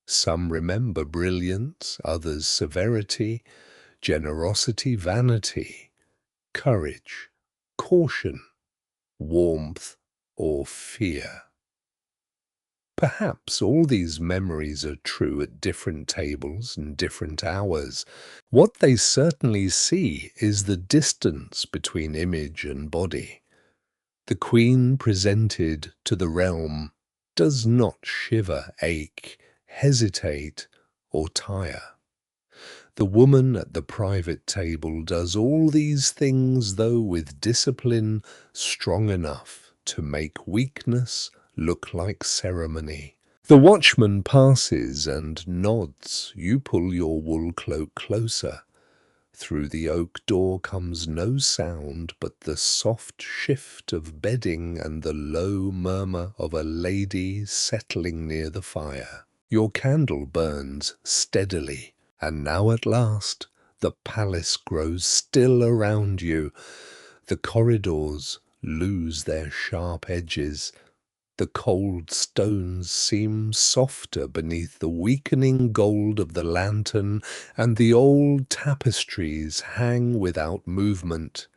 Some remember brilliance, others severity, generosity, vanity, courage, caution, warmth, or fear. Perhaps all these memories are true at different tables and different hours. What they certainly see is the distance between image and body. The Queen presented to the realm does not shiver, ache, hesitate, or tire. The woman at the private table does all these things, though with discipline strong enough to make weakness look like ceremony. The watchman passes and nods. You pull your wool cloak closer. Through the oak door comes no sound but the soft shift of bedding and the low murmur of a lady settling near the fire. Your candle burns steadily, and now at last the palace grows still around you. The corridors lose their sharp edges. The cold stones seem softer beneath the weakening gold of the lantern, and the old tapestries hang without movement,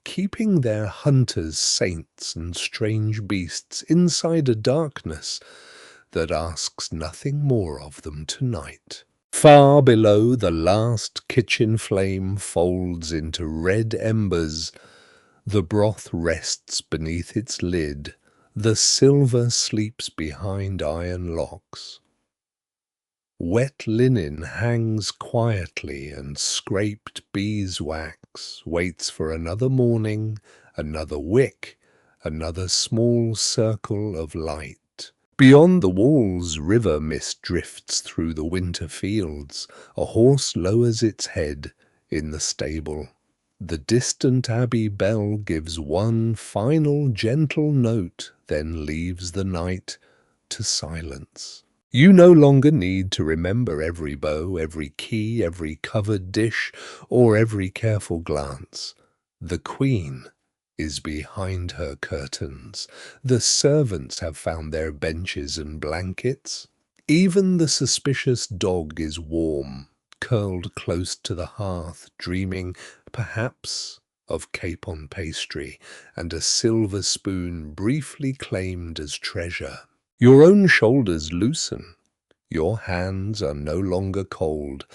keeping their hunters, saints, and strange beasts inside a darkness that asks nothing more of them tonight. Far below, the last kitchen flame folds into red embers. The broth rests beneath its lid. The silver sleeps behind iron locks. Wet linen hangs quietly, and scraped beeswax waits for another morning, another wick, another small circle of light. Beyond the walls, river mist drifts through the winter fields. A horse lowers its head in the stable. The distant abbey bell gives one final gentle note, then leaves the night to silence. You no longer need to remember every bow, every key, every covered dish, or every careful glance. The Queen is behind her curtains. The servants have found their benches and blankets. Even the suspicious dog is warm, curled close to the hearth, dreaming, perhaps, of capon pastry and a silver spoon briefly claimed as treasure. Your own shoulders loosen. Your hands are no longer cold.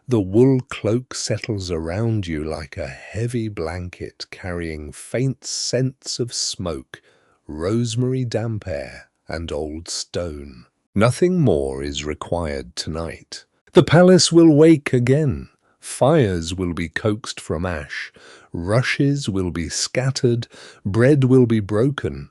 The wool cloak settles around you like a heavy blanket carrying faint scents of smoke, rosemary damp air, and old stone. Nothing more is required tonight. The palace will wake again. Fires will be coaxed from ash. Rushes will be scattered. Bread will be broken.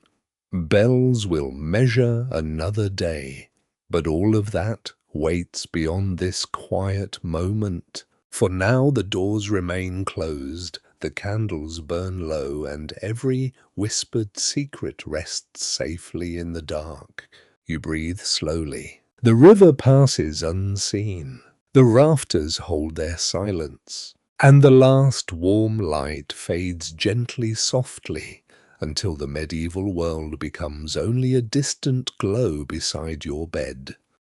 Bells will measure another day. But all of that waits beyond this quiet moment. For now the doors remain closed, the candles burn low, and every whispered secret rests safely in the dark. You breathe slowly. The river passes unseen. The rafters hold their silence, and the last warm light fades gently, softly, until the medieval world becomes only a distant glow beside your bed.